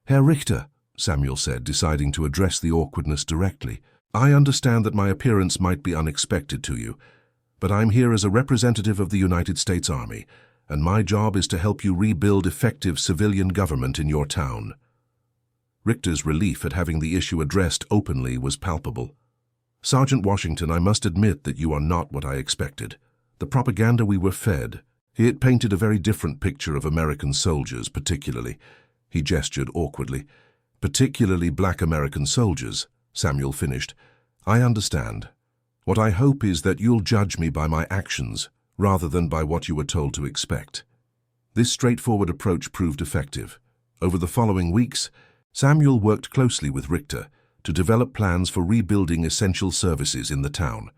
"Herr Richter," Samuel said, deciding to address the awkwardness directly, "I understand that my appearance might be unexpected to you, but I'm here as a representative of the United States Army, and my job is to help you rebuild effective civilian government in your town." Richter's relief at having the issue addressed openly was palpable. "Sergeant Washington, I must admit that you are not what I expected. The propaganda we were fed, it painted a very different picture of American soldiers, particularly," he gestured awkwardly. "Particularly black American soldiers," Samuel finished. "I understand. What I hope is that you'll judge me by my actions, rather than by what you were told to expect." This straightforward approach proved effective. Over the following weeks, Samuel worked closely with Richter to develop plans for rebuilding essential services in the town.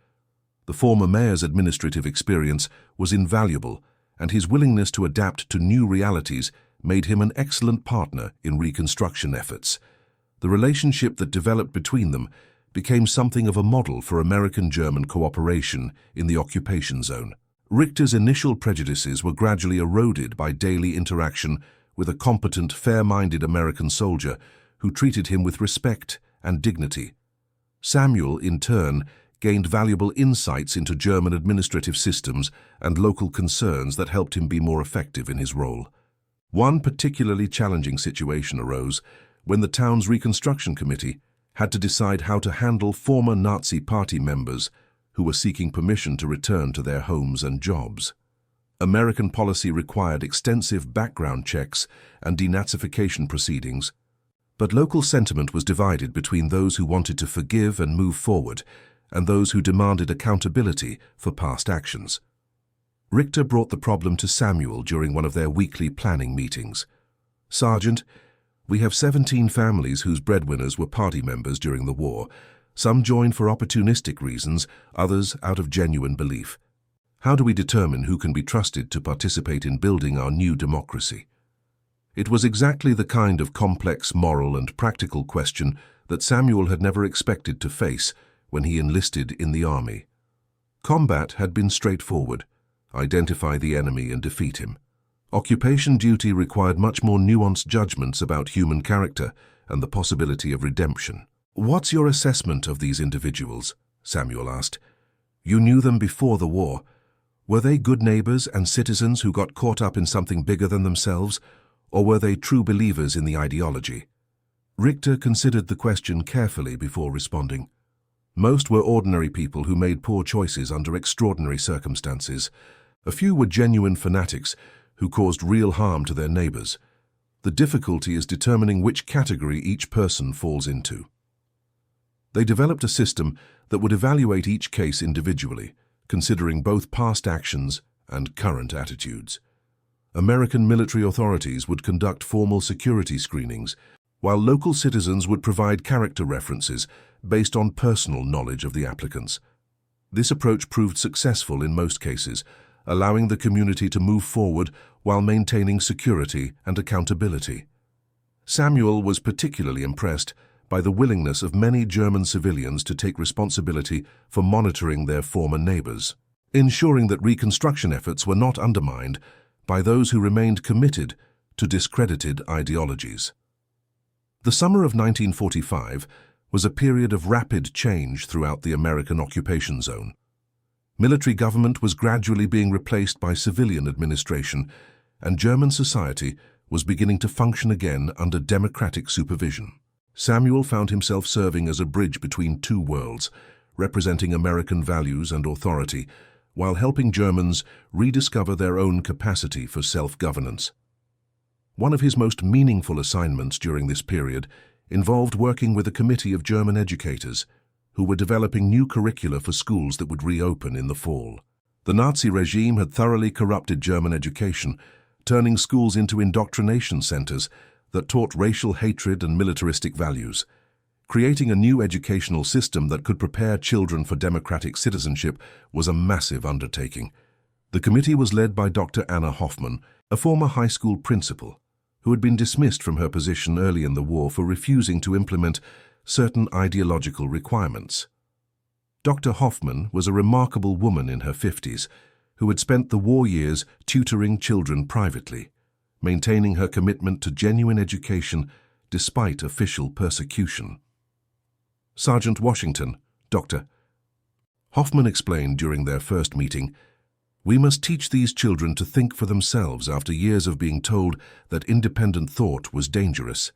The former mayor's administrative experience was invaluable, and his willingness to adapt to new realities made him an excellent partner in reconstruction efforts. The relationship that developed between them became something of a model for American-German cooperation in the occupation zone. Richter's initial prejudices were gradually eroded by daily interaction with a competent, fair-minded American soldier who treated him with respect and dignity. Samuel, in turn, gained valuable insights into German administrative systems and local concerns that helped him be more effective in his role. One particularly challenging situation arose when the town's reconstruction committee had to decide how to handle former Nazi Party members who were seeking permission to return to their homes and jobs. American policy required extensive background checks and denazification proceedings, but local sentiment was divided between those who wanted to forgive and move forward and those who demanded accountability for past actions. Richter brought the problem to Samuel during one of their weekly planning meetings. "Sergeant, we have 17 families whose breadwinners were party members during the war. Some joined for opportunistic reasons, others out of genuine belief. How do we determine who can be trusted to participate in building our new democracy?" It was exactly the kind of complex moral and practical question that Samuel had never expected to face when he enlisted in the army. Combat had been straightforward: identify the enemy and defeat him. Occupation duty required much more nuanced judgments about human character and the possibility of redemption. "What's your assessment of these individuals?" Samuel asked. "You knew them before the war. Were they good neighbors and citizens who got caught up in something bigger than themselves, or were they true believers in the ideology?" Richter considered the question carefully before responding. "Most were ordinary people who made poor choices under extraordinary circumstances. A few were genuine fanatics who caused real harm to their neighbors. The difficulty is determining which category each person falls into." They developed a system that would evaluate each case individually, considering both past actions and current attitudes. American military authorities would conduct formal security screenings, while local citizens would provide character references based on personal knowledge of the applicants. This approach proved successful in most cases, allowing the community to move forward while maintaining security and accountability. Samuel was particularly impressed by the willingness of many German civilians to take responsibility for monitoring their former neighbors, ensuring that reconstruction efforts were not undermined by those who remained committed to discredited ideologies. The summer of 1945 was a period of rapid change throughout the American occupation zone. Military government was gradually being replaced by civilian administration, and German society was beginning to function again under democratic supervision. Samuel found himself serving as a bridge between two worlds, representing American values and authority, while helping Germans rediscover their own capacity for self-governance. One of his most meaningful assignments during this period involved working with a committee of German educators who were developing new curricula for schools that would reopen in the fall. The Nazi regime had thoroughly corrupted German education, turning schools into indoctrination centers that taught racial hatred and militaristic values. Creating a new educational system that could prepare children for democratic citizenship was a massive undertaking. The committee was led by Dr. Anna Hoffman, a former high school principal, who had been dismissed from her position early in the war for refusing to implement certain ideological requirements. Dr. Hoffman was a remarkable woman in her 50s who had spent the war years tutoring children privately, maintaining her commitment to genuine education despite official persecution. Sergeant Washington, Dr. Hoffman explained during their first meeting, "We must teach these children to think for themselves after years of being told that independent thought was dangerous.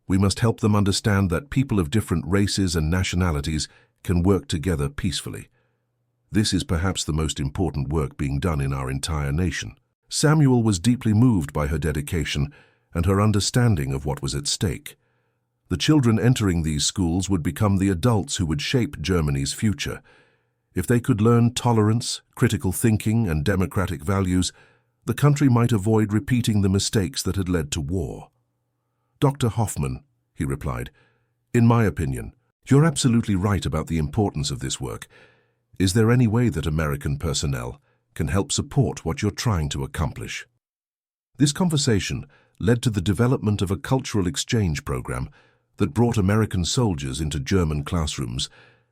We must help them understand that people of different races and nationalities can work together peacefully. This is perhaps the most important work being done in our entire nation." Samuel was deeply moved by her dedication and her understanding of what was at stake. The children entering these schools would become the adults who would shape Germany's future. If they could learn tolerance, critical thinking, and democratic values, the country might avoid repeating the mistakes that had led to war. "Dr. Hoffman," he replied, "in my opinion, you're absolutely right about the importance of this work. Is there any way that American personnel can help support what you're trying to accomplish?" This conversation led to the development of a cultural exchange program that brought American soldiers into German classrooms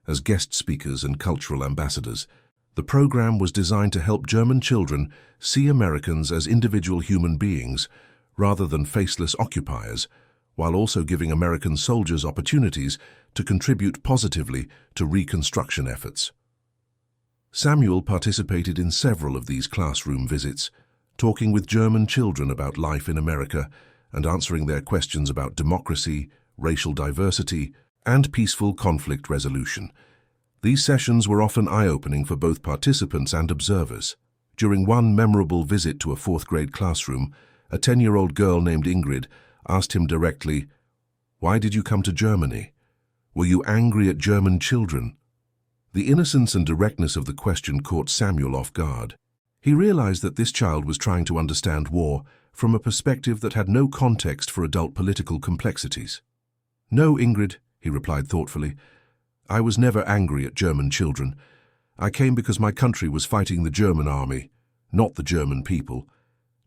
as guest speakers and cultural ambassadors. The program was designed to help German children see Americans as individual human beings rather than faceless occupiers, while also giving American soldiers opportunities to contribute positively to reconstruction efforts. Samuel participated in several of these classroom visits, talking with German children about life in America and answering their questions about democracy, racial diversity, and peaceful conflict resolution. These sessions were often eye-opening for both participants and observers. During one memorable visit to a fourth-grade classroom, a 10-year-old girl named Ingrid asked him directly, "Why did you come to Germany? Were you angry at German children?" The innocence and directness of the question caught Samuel off guard. He realized that this child was trying to understand war from a perspective that had no context for adult political complexities. "No, Ingrid," he replied thoughtfully. "I was never angry at German children. I came because my country was fighting the German army, not the German people.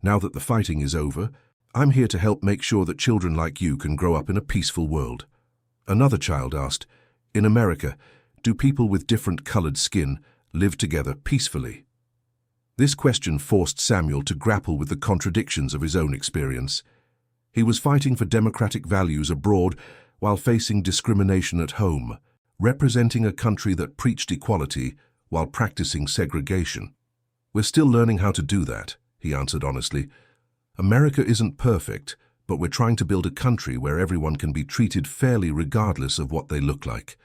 Now that the fighting is over, I'm here to help make sure that children like you can grow up in a peaceful world." Another child asked, "In America, do people with different colored skin live together peacefully?" This question forced Samuel to grapple with the contradictions of his own experience. He was fighting for democratic values abroad while facing discrimination at home, representing a country that preached equality while practicing segregation. "We're still learning how to do that," he answered honestly. "America isn't perfect, but we're trying to build a country where everyone can be treated fairly regardless of what they look like.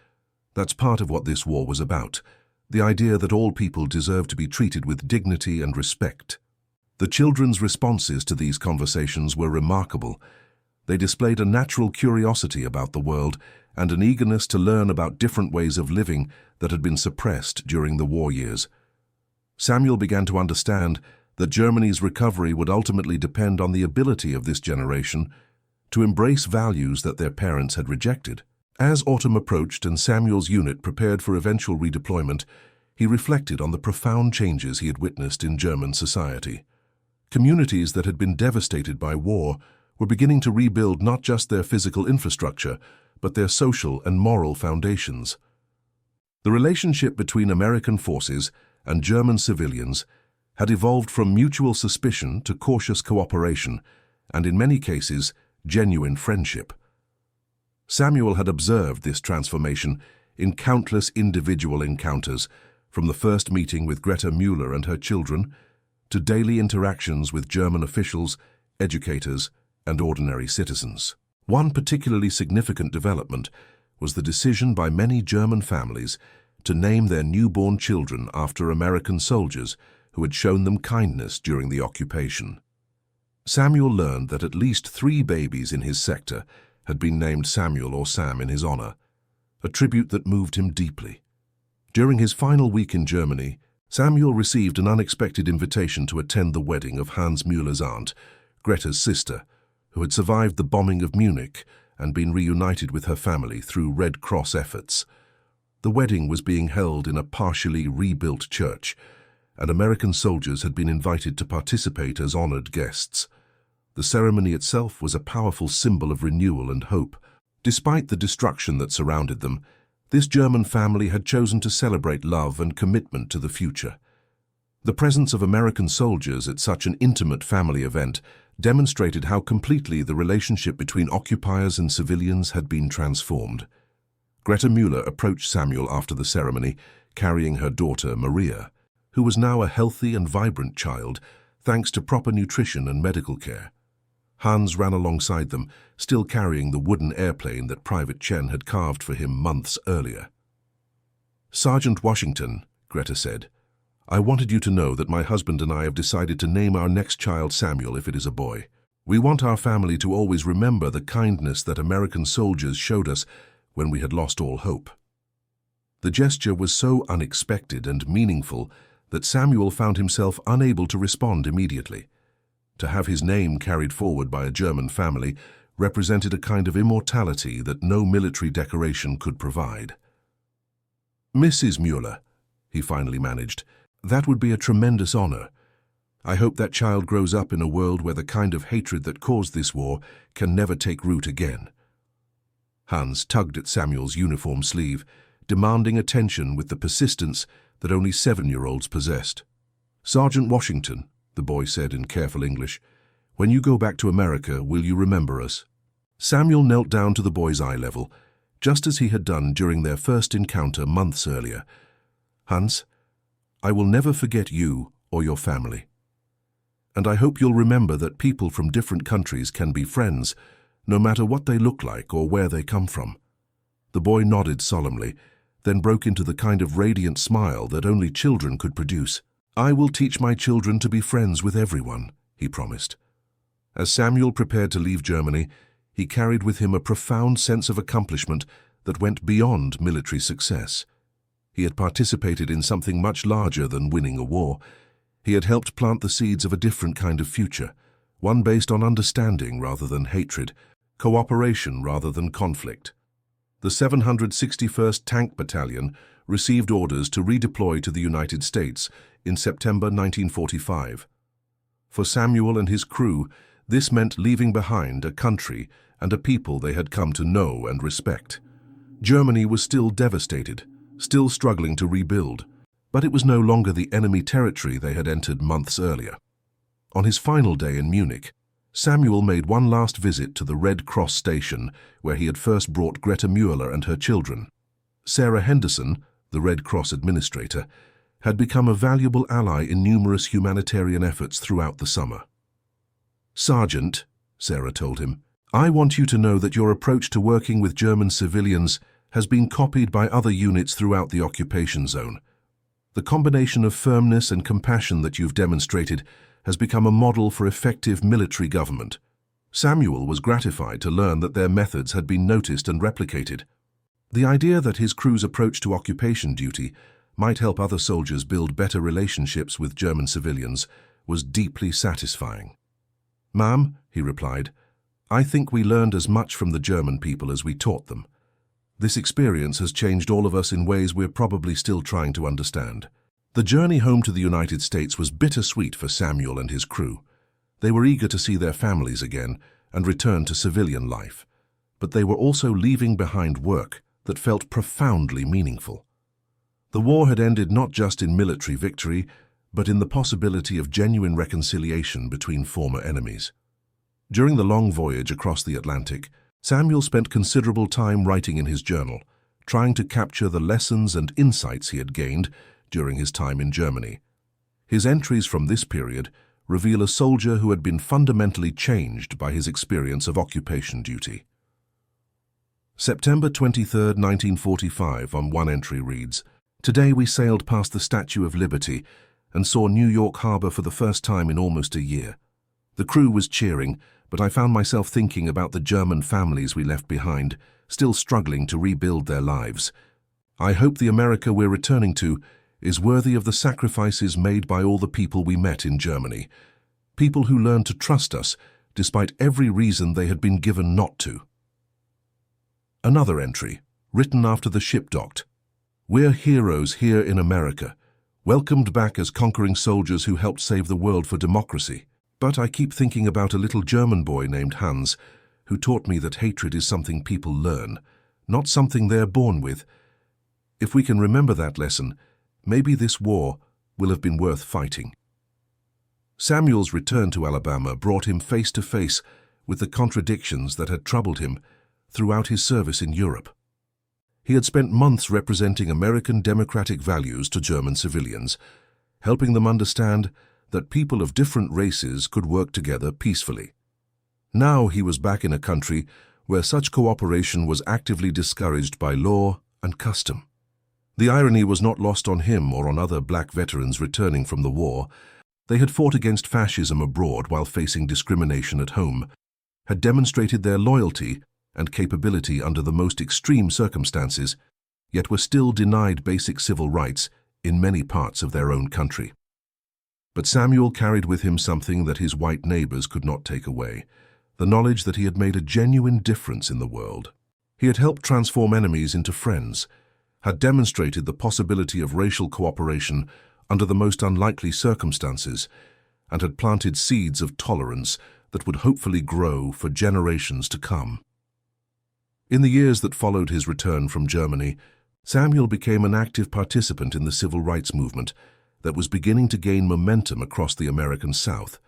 That's part of what this war was about, the idea that all people deserve to be treated with dignity and respect." The children's responses to these conversations were remarkable. They displayed a natural curiosity about the world and an eagerness to learn about different ways of living that had been suppressed during the war years. Samuel began to understand that Germany's recovery would ultimately depend on the ability of this generation to embrace values that their parents had rejected. As autumn approached and Samuel's unit prepared for eventual redeployment, he reflected on the profound changes he had witnessed in German society. Communities that had been devastated by war were beginning to rebuild not just their physical infrastructure, but their social and moral foundations. The relationship between American forces and German civilians had evolved from mutual suspicion to cautious cooperation, and in many cases, genuine friendship. Samuel had observed this transformation in countless individual encounters, from the first meeting with Greta Müller and her children, to daily interactions with German officials, educators, and ordinary citizens. One particularly significant development was the decision by many German families to name their newborn children after American soldiers who had shown them kindness during the occupation. Samuel learned that at least 3 babies in his sector had been named Samuel or Sam in his honor, a tribute that moved him deeply. During his final week in Germany, Samuel received an unexpected invitation to attend the wedding of Hans Müller's aunt, Greta's sister, who had survived the bombing of Munich and been reunited with her family through Red Cross efforts. The wedding was being held in a partially rebuilt church, and American soldiers had been invited to participate as honored guests. The ceremony itself was a powerful symbol of renewal and hope. Despite the destruction that surrounded them, this German family had chosen to celebrate love and commitment to the future. The presence of American soldiers at such an intimate family event demonstrated how completely the relationship between occupiers and civilians had been transformed. Greta Müller approached Samuel after the ceremony, carrying her daughter Maria, who was now a healthy and vibrant child thanks to proper nutrition and medical care. Hans ran alongside them, still carrying the wooden airplane that Private Chen had carved for him months earlier. "Sergeant Washington," Greta said, "I wanted you to know that my husband and I have decided to name our next child Samuel if it is a boy. We want our family to always remember the kindness that American soldiers showed us when we had lost all hope." The gesture was so unexpected and meaningful that Samuel found himself unable to respond immediately. To have his name carried forward by a German family represented a kind of immortality that no military decoration could provide. "Mrs. Müller," he finally managed, "that would be a tremendous honor. I hope that child grows up in a world where the kind of hatred that caused this war can never take root again." Hans tugged at Samuel's uniform sleeve, demanding attention with the persistence that only 7-year-olds possessed. "Sergeant Washington," the boy said in careful English, "when you go back to America, will you remember us?" Samuel knelt down to the boy's eye level, just as he had done during their first encounter months earlier. "Hans, I will never forget you or your family. And I hope you'll remember that people from different countries can be friends, no matter what they look like or where they come from." The boy nodded solemnly, then broke into the kind of radiant smile that only children could produce. "I will teach my children to be friends with everyone," he promised. As Samuel prepared to leave Germany, he carried with him a profound sense of accomplishment that went beyond military success. He had participated in something much larger than winning a war. He had helped plant the seeds of a different kind of future, one based on understanding rather than hatred, cooperation rather than conflict. The 761st Tank Battalion received orders to redeploy to the United States in September 1945. For Samuel and his crew, this meant leaving behind a country and a people they had come to know and respect. Germany was still devastated, still struggling to rebuild, but it was no longer the enemy territory they had entered months earlier. On his final day in Munich, Samuel made one last visit to the Red Cross station where he had first brought Greta Müller and her children. Sarah Henderson, the Red Cross administrator, had become a valuable ally in numerous humanitarian efforts throughout the summer. "Sergeant," Sarah told him, "I want you to know that your approach to working with German civilians has been copied by other units throughout the occupation zone. The combination of firmness and compassion that you've demonstrated has become a model for effective military government." Samuel was gratified to learn that their methods had been noticed and replicated. The idea that his crew's approach to occupation duty might help other soldiers build better relationships with German civilians was deeply satisfying. "Ma'am," he replied, "I think we learned as much from the German people as we taught them. This experience has changed all of us in ways we're probably still trying to understand." The journey home to the United States was bittersweet for Samuel and his crew. They were eager to see their families again and return to civilian life, but they were also leaving behind work that felt profoundly meaningful. The war had ended not just in military victory, but in the possibility of genuine reconciliation between former enemies. During the long voyage across the Atlantic, Samuel spent considerable time writing in his journal, trying to capture the lessons and insights he had gained during his time in Germany. His entries from this period reveal a soldier who had been fundamentally changed by his experience of occupation duty. September 23, 1945, on one entry reads, "Today we sailed past the Statue of Liberty and saw New York Harbor for the first time in almost a year. The crew was cheering, but I found myself thinking about the German families we left behind, still struggling to rebuild their lives. I hope the America we're returning to is worthy of the sacrifices made by all the people we met in Germany, people who learned to trust us despite every reason they had been given not to." Another entry, written after the ship docked. "We're heroes here in America, welcomed back as conquering soldiers who helped save the world for democracy. But I keep thinking about a little German boy named Hans, who taught me that hatred is something people learn, not something they're born with. If we can remember that lesson, maybe this war will have been worth fighting." Samuel's return to Alabama brought him face to face with the contradictions that had troubled him throughout his service in Europe. He had spent months representing American democratic values to German civilians, helping them understand that people of different races could work together peacefully. Now he was back in a country where such cooperation was actively discouraged by law and custom. The irony was not lost on him or on other black veterans returning from the war. They had fought against fascism abroad while facing discrimination at home, had demonstrated their loyalty and capability under the most extreme circumstances, yet were still denied basic civil rights in many parts of their own country. But Samuel carried with him something that his white neighbors could not take away, the knowledge that he had made a genuine difference in the world. He had helped transform enemies into friends, had demonstrated the possibility of racial cooperation under the most unlikely circumstances, and had planted seeds of tolerance that would hopefully grow for generations to come. In the years that followed his return from Germany, Samuel became an active participant in the civil rights movement that was beginning to gain momentum across the American South.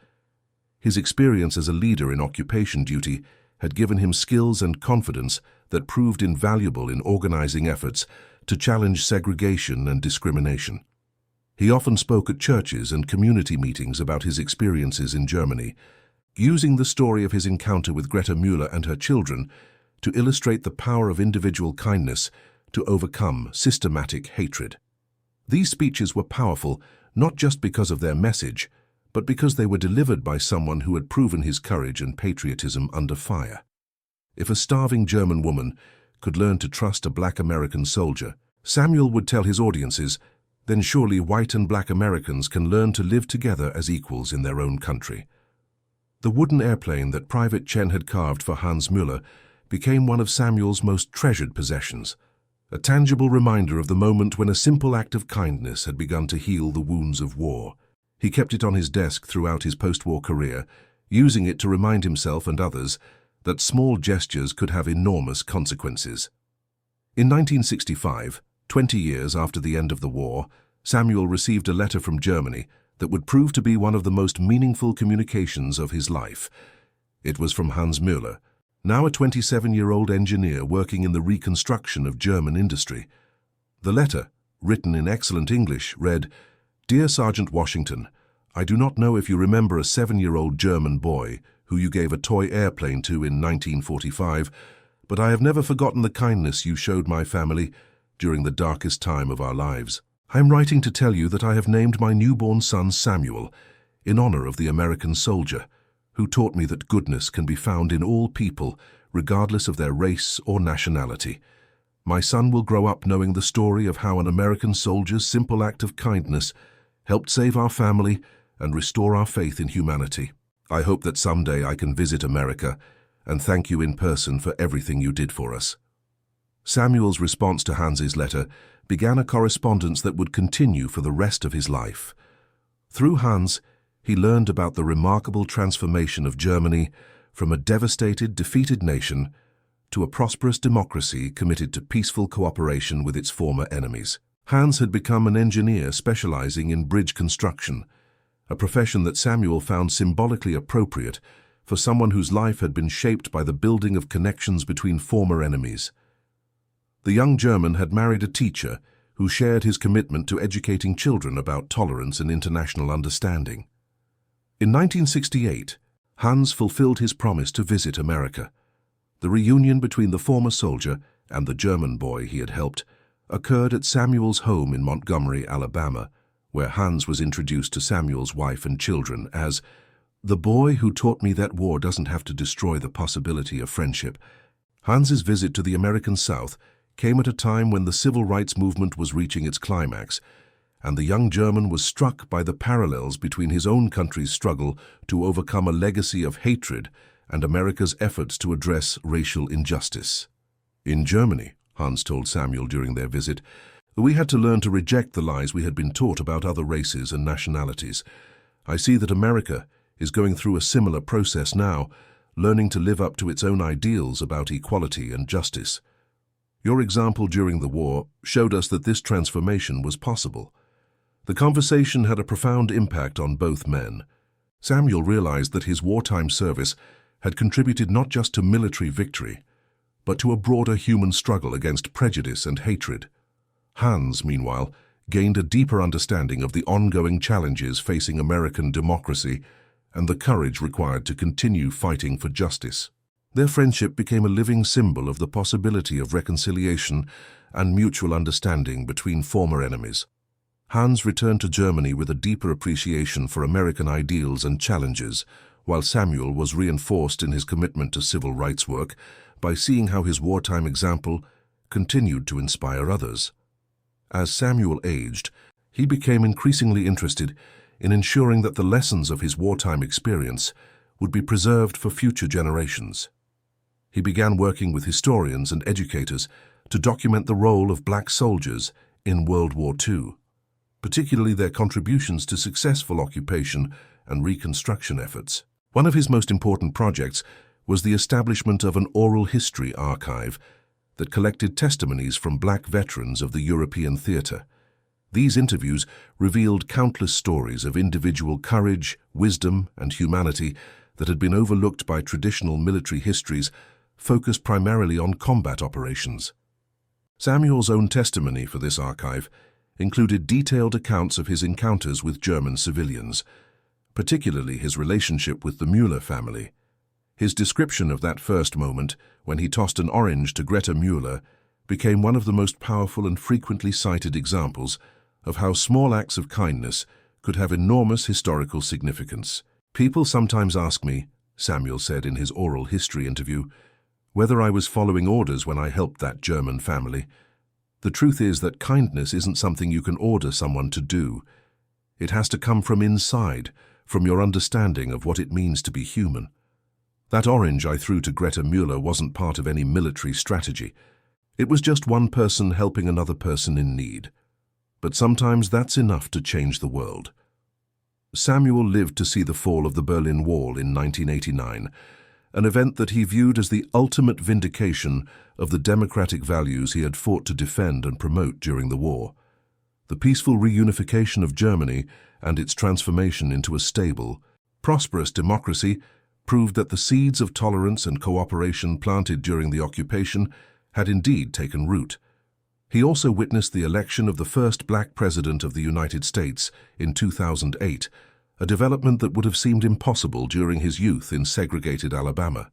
His experience as a leader in occupation duty had given him skills and confidence that proved invaluable in organizing efforts to challenge segregation and discrimination. He often spoke at churches and community meetings about his experiences in Germany, using the story of his encounter with Greta Mueller and her children to illustrate the power of individual kindness to overcome systematic hatred. These speeches were powerful not just because of their message, but because they were delivered by someone who had proven his courage and patriotism under fire. If a starving German woman could learn to trust a black American soldier, Samuel would tell his audiences, then surely white and black Americans can learn to live together as equals in their own country. The wooden airplane that Private Chen had carved for Hans Müller became one of Samuel's most treasured possessions, a tangible reminder of the moment when a simple act of kindness had begun to heal the wounds of war. He kept it on his desk throughout his post-war career, using it to remind himself and others that small gestures could have enormous consequences. In 1965, 20 years after the end of the war, Samuel received a letter from Germany that would prove to be one of the most meaningful communications of his life. It was from Hans Müller, now a 27-year-old engineer working in the reconstruction of German industry. The letter, written in excellent English, read, "Dear Sergeant Washington, I do not know if you remember a 7-year-old German boy who you gave a toy airplane to in 1945, but I have never forgotten the kindness you showed my family during the darkest time of our lives. I am writing to tell you that I have named my newborn son Samuel in honor of the American soldier who taught me that goodness can be found in all people, regardless of their race or nationality. My son will grow up knowing the story of how an American soldier's simple act of kindness helped save our family and restore our faith in humanity. I hope that someday I can visit America and thank you in person for everything you did for us." Samuel's response to Hans's letter began a correspondence that would continue for the rest of his life. Through Hans, he learned about the remarkable transformation of Germany from a devastated, defeated nation to a prosperous democracy committed to peaceful cooperation with its former enemies. Hans had become an engineer specializing in bridge construction, a profession that Samuel found symbolically appropriate for someone whose life had been shaped by the building of connections between former enemies. The young German had married a teacher who shared his commitment to educating children about tolerance and international understanding. In 1968, Hans fulfilled his promise to visit America. The reunion between the former soldier and the German boy he had helped occurred at Samuel's home in Montgomery, Alabama, where Hans was introduced to Samuel's wife and children as the boy who taught me that war doesn't have to destroy the possibility of friendship. Hans's visit to the American South came at a time when the civil rights movement was reaching its climax, and the young German was struck by the parallels between his own country's struggle to overcome a legacy of hatred and America's efforts to address racial injustice. In Germany, Hans told Samuel during their visit, we had to learn to reject the lies we had been taught about other races and nationalities. I see that America is going through a similar process now, learning to live up to its own ideals about equality and justice. Your example during the war showed us that this transformation was possible. The conversation had a profound impact on both men. Samuel realized that his wartime service had contributed not just to military victory, but to a broader human struggle against prejudice and hatred. Hans, meanwhile, gained a deeper understanding of the ongoing challenges facing American democracy and the courage required to continue fighting for justice. Their friendship became a living symbol of the possibility of reconciliation and mutual understanding between former enemies. Hans returned to Germany with a deeper appreciation for American ideals and challenges, while Samuel was reinforced in his commitment to civil rights work by seeing how his wartime example continued to inspire others. As Samuel aged, he became increasingly interested in ensuring that the lessons of his wartime experience would be preserved for future generations. He began working with historians and educators to document the role of black soldiers in World War II, particularly their contributions to successful occupation and reconstruction efforts. One of his most important projects was the establishment of an oral history archive that collected testimonies from black veterans of the European theater. These interviews revealed countless stories of individual courage, wisdom, and humanity that had been overlooked by traditional military histories focused primarily on combat operations. Samuel's own testimony for this archive included detailed accounts of his encounters with German civilians, particularly his relationship with the Müller family. His description of that first moment, when he tossed an orange to Greta Müller, became one of the most powerful and frequently cited examples of how small acts of kindness could have enormous historical significance. "People sometimes ask me," Samuel said in his oral history interview, "whether I was following orders when I helped that German family. The truth is that kindness isn't something you can order someone to do. It has to come from inside, from your understanding of what it means to be human." That orange I threw to Greta Müller wasn't part of any military strategy. It was just one person helping another person in need. But sometimes that's enough to change the world. Samuel lived to see the fall of the Berlin Wall in 1989, an event that he viewed as the ultimate vindication of the democratic values he had fought to defend and promote during the war. The peaceful reunification of Germany and its transformation into a stable, prosperous democracy proved that the seeds of tolerance and cooperation planted during the occupation had indeed taken root. He also witnessed the election of the first black president of the United States in 2008, a development that would have seemed impossible during his youth in segregated Alabama.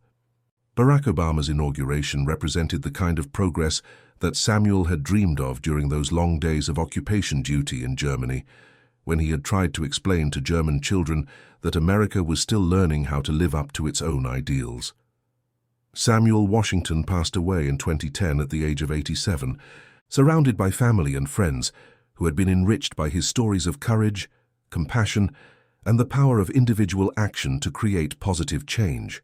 Barack Obama's inauguration represented the kind of progress that Samuel had dreamed of during those long days of occupation duty in Germany, when he had tried to explain to German children that America was still learning how to live up to its own ideals. Samuel Washington passed away in 2010 at the age of 87, surrounded by family and friends who had been enriched by his stories of courage, compassion, and the power of individual action to create positive change.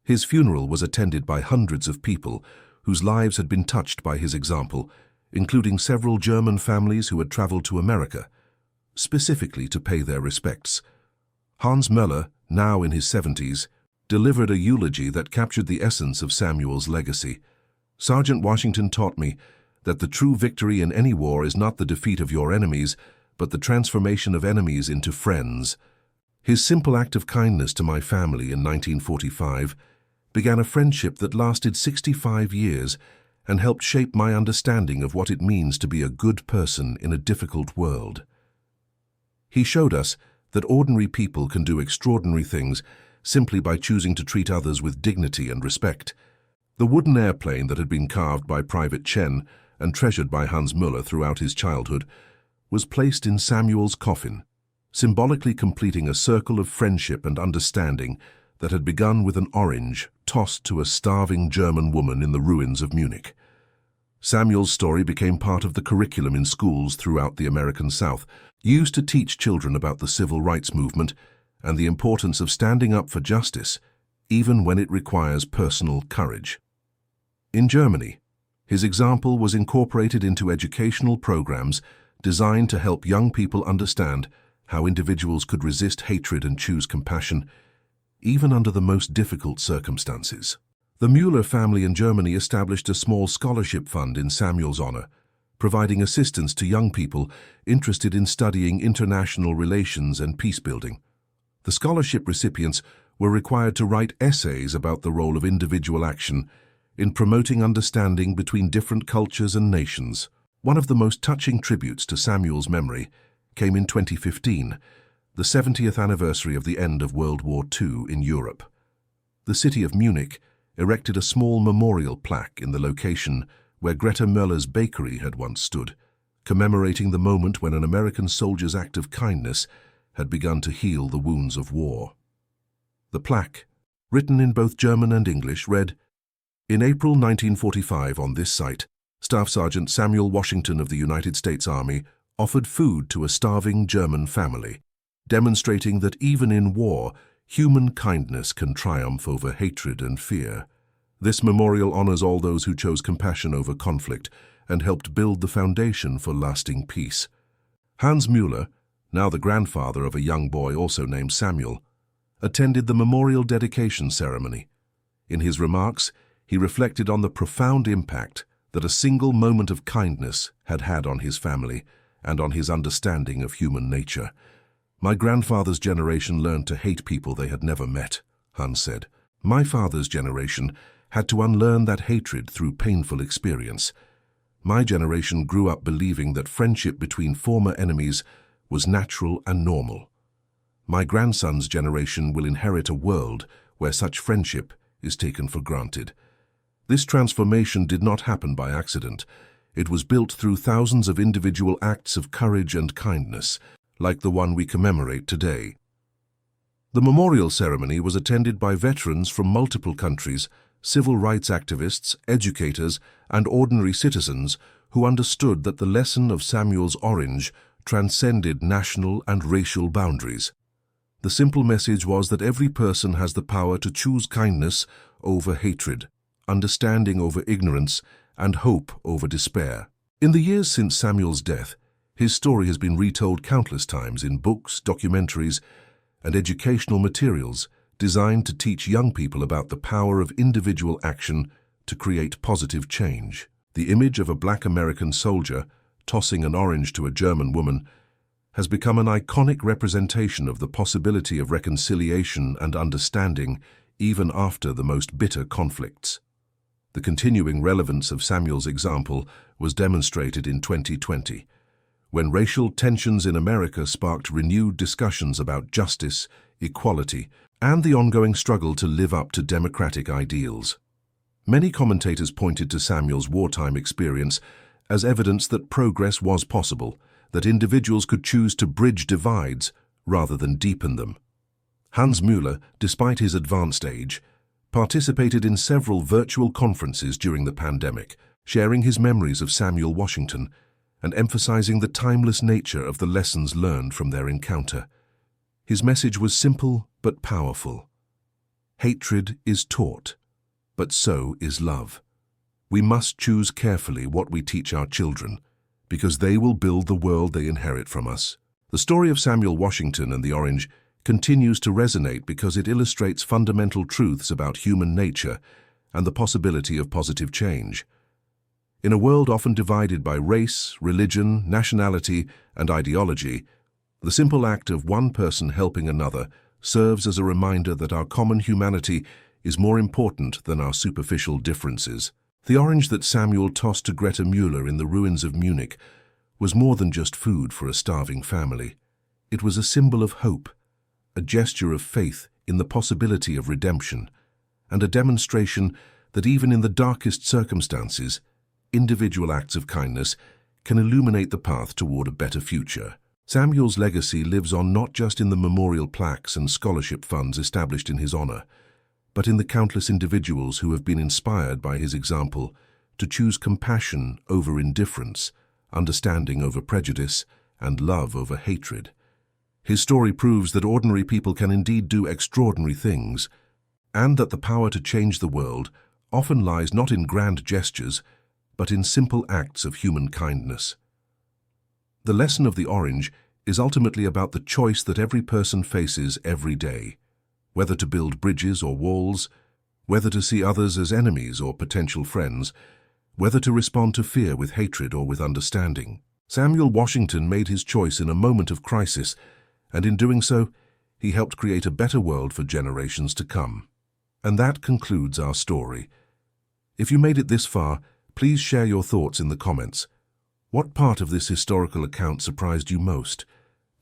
His funeral was attended by hundreds of people whose lives had been touched by his example, including several German families who had traveled to America, specifically to pay their respects. Hans Möller, now in his 70s, delivered a eulogy that captured the essence of Samuel's legacy. "Sergeant Washington taught me that the true victory in any war is not the defeat of your enemies, but the transformation of enemies into friends." His simple act of kindness to my family in 1945 began a friendship that lasted 65 years and helped shape my understanding of what it means to be a good person in a difficult world. He showed us that ordinary people can do extraordinary things simply by choosing to treat others with dignity and respect. The wooden airplane that had been carved by Private Chen and treasured by Hans Müller throughout his childhood was placed in Samuel's coffin, symbolically completing a circle of friendship and understanding that had begun with an orange tossed to a starving German woman in the ruins of Munich. Samuel's story became part of the curriculum in schools throughout the American South, used to teach children about the civil rights movement and the importance of standing up for justice, even when it requires personal courage. In Germany, his example was incorporated into educational programs designed to help young people understand how individuals could resist hatred and choose compassion, even under the most difficult circumstances. The Müller family in Germany established a small scholarship fund in Samuel's honor, providing assistance to young people interested in studying international relations and peacebuilding. The scholarship recipients were required to write essays about the role of individual action in promoting understanding between different cultures and nations. One of the most touching tributes to Samuel's memory came in 2015, the 70th anniversary of the end of World War II in Europe. The city of Munich erected a small memorial plaque in the location where Greta Möller's bakery had once stood, commemorating the moment when an American soldier's act of kindness had begun to heal the wounds of war. The plaque, written in both German and English, read, "In April 1945 on this site, Staff Sergeant Samuel Washington of the United States Army offered food to a starving German family, demonstrating that even in war, human kindness can triumph over hatred and fear. This memorial honors all those who chose compassion over conflict and helped build the foundation for lasting peace." Hans Müller, now the grandfather of a young boy also named Samuel, attended the memorial dedication ceremony. In his remarks, he reflected on the profound impact that a single moment of kindness had had on his family and on his understanding of human nature. "My grandfather's generation learned to hate people they had never met," Hans said. "My father's generation had to unlearn that hatred through painful experience. My generation grew up believing that friendship between former enemies was natural and normal. My grandson's generation will inherit a world where such friendship is taken for granted." This transformation did not happen by accident. It was built through thousands of individual acts of courage and kindness, like the one we commemorate today. The memorial ceremony was attended by veterans from multiple countries, civil rights activists, educators, and ordinary citizens who understood that the lesson of Samuel's orange transcended national and racial boundaries. The simple message was that every person has the power to choose kindness over hatred, understanding over ignorance, and hope over despair. In the years since Samuel's death, his story has been retold countless times in books, documentaries, and educational materials designed to teach young people about the power of individual action to create positive change. The image of a black American soldier tossing an orange to a German woman has become an iconic representation of the possibility of reconciliation and understanding even after the most bitter conflicts. The continuing relevance of Samuel's example was demonstrated in 2020, when racial tensions in America sparked renewed discussions about justice, equality, and the ongoing struggle to live up to democratic ideals. Many commentators pointed to Samuel's wartime experience as evidence that progress was possible, that individuals could choose to bridge divides rather than deepen them. Hans Müller, despite his advanced age, participated in several virtual conferences during the pandemic, sharing his memories of Samuel Washington and emphasizing the timeless nature of the lessons learned from their encounter. His message was simple but powerful. Hatred is taught, but so is love. We must choose carefully what we teach our children, because they will build the world they inherit from us. The story of Samuel Washington and the orange continues to resonate because it illustrates fundamental truths about human nature and the possibility of positive change. In a world often divided by race, religion, nationality, and ideology, the simple act of one person helping another serves as a reminder that our common humanity is more important than our superficial differences. The orange that Samuel tossed to Greta Müller in the ruins of Munich was more than just food for a starving family. It was a symbol of hope, a gesture of faith in the possibility of redemption, and a demonstration that even in the darkest circumstances, individual acts of kindness can illuminate the path toward a better future. Samuel's legacy lives on not just in the memorial plaques and scholarship funds established in his honor, but in the countless individuals who have been inspired by his example to choose compassion over indifference, understanding over prejudice, and love over hatred. His story proves that ordinary people can indeed do extraordinary things, and that the power to change the world often lies not in grand gestures, but in simple acts of human kindness. The lesson of the orange is ultimately about the choice that every person faces every day, whether to build bridges or walls, whether to see others as enemies or potential friends, whether to respond to fear with hatred or with understanding. Samuel Washington made his choice in a moment of crisis, and in doing so, he helped create a better world for generations to come. And that concludes our story. If you made it this far, please share your thoughts in the comments. What part of this historical account surprised you most?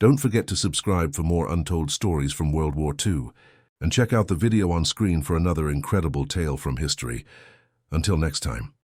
Don't forget to subscribe for more untold stories from World War II, and check out the video on screen for another incredible tale from history. Until next time.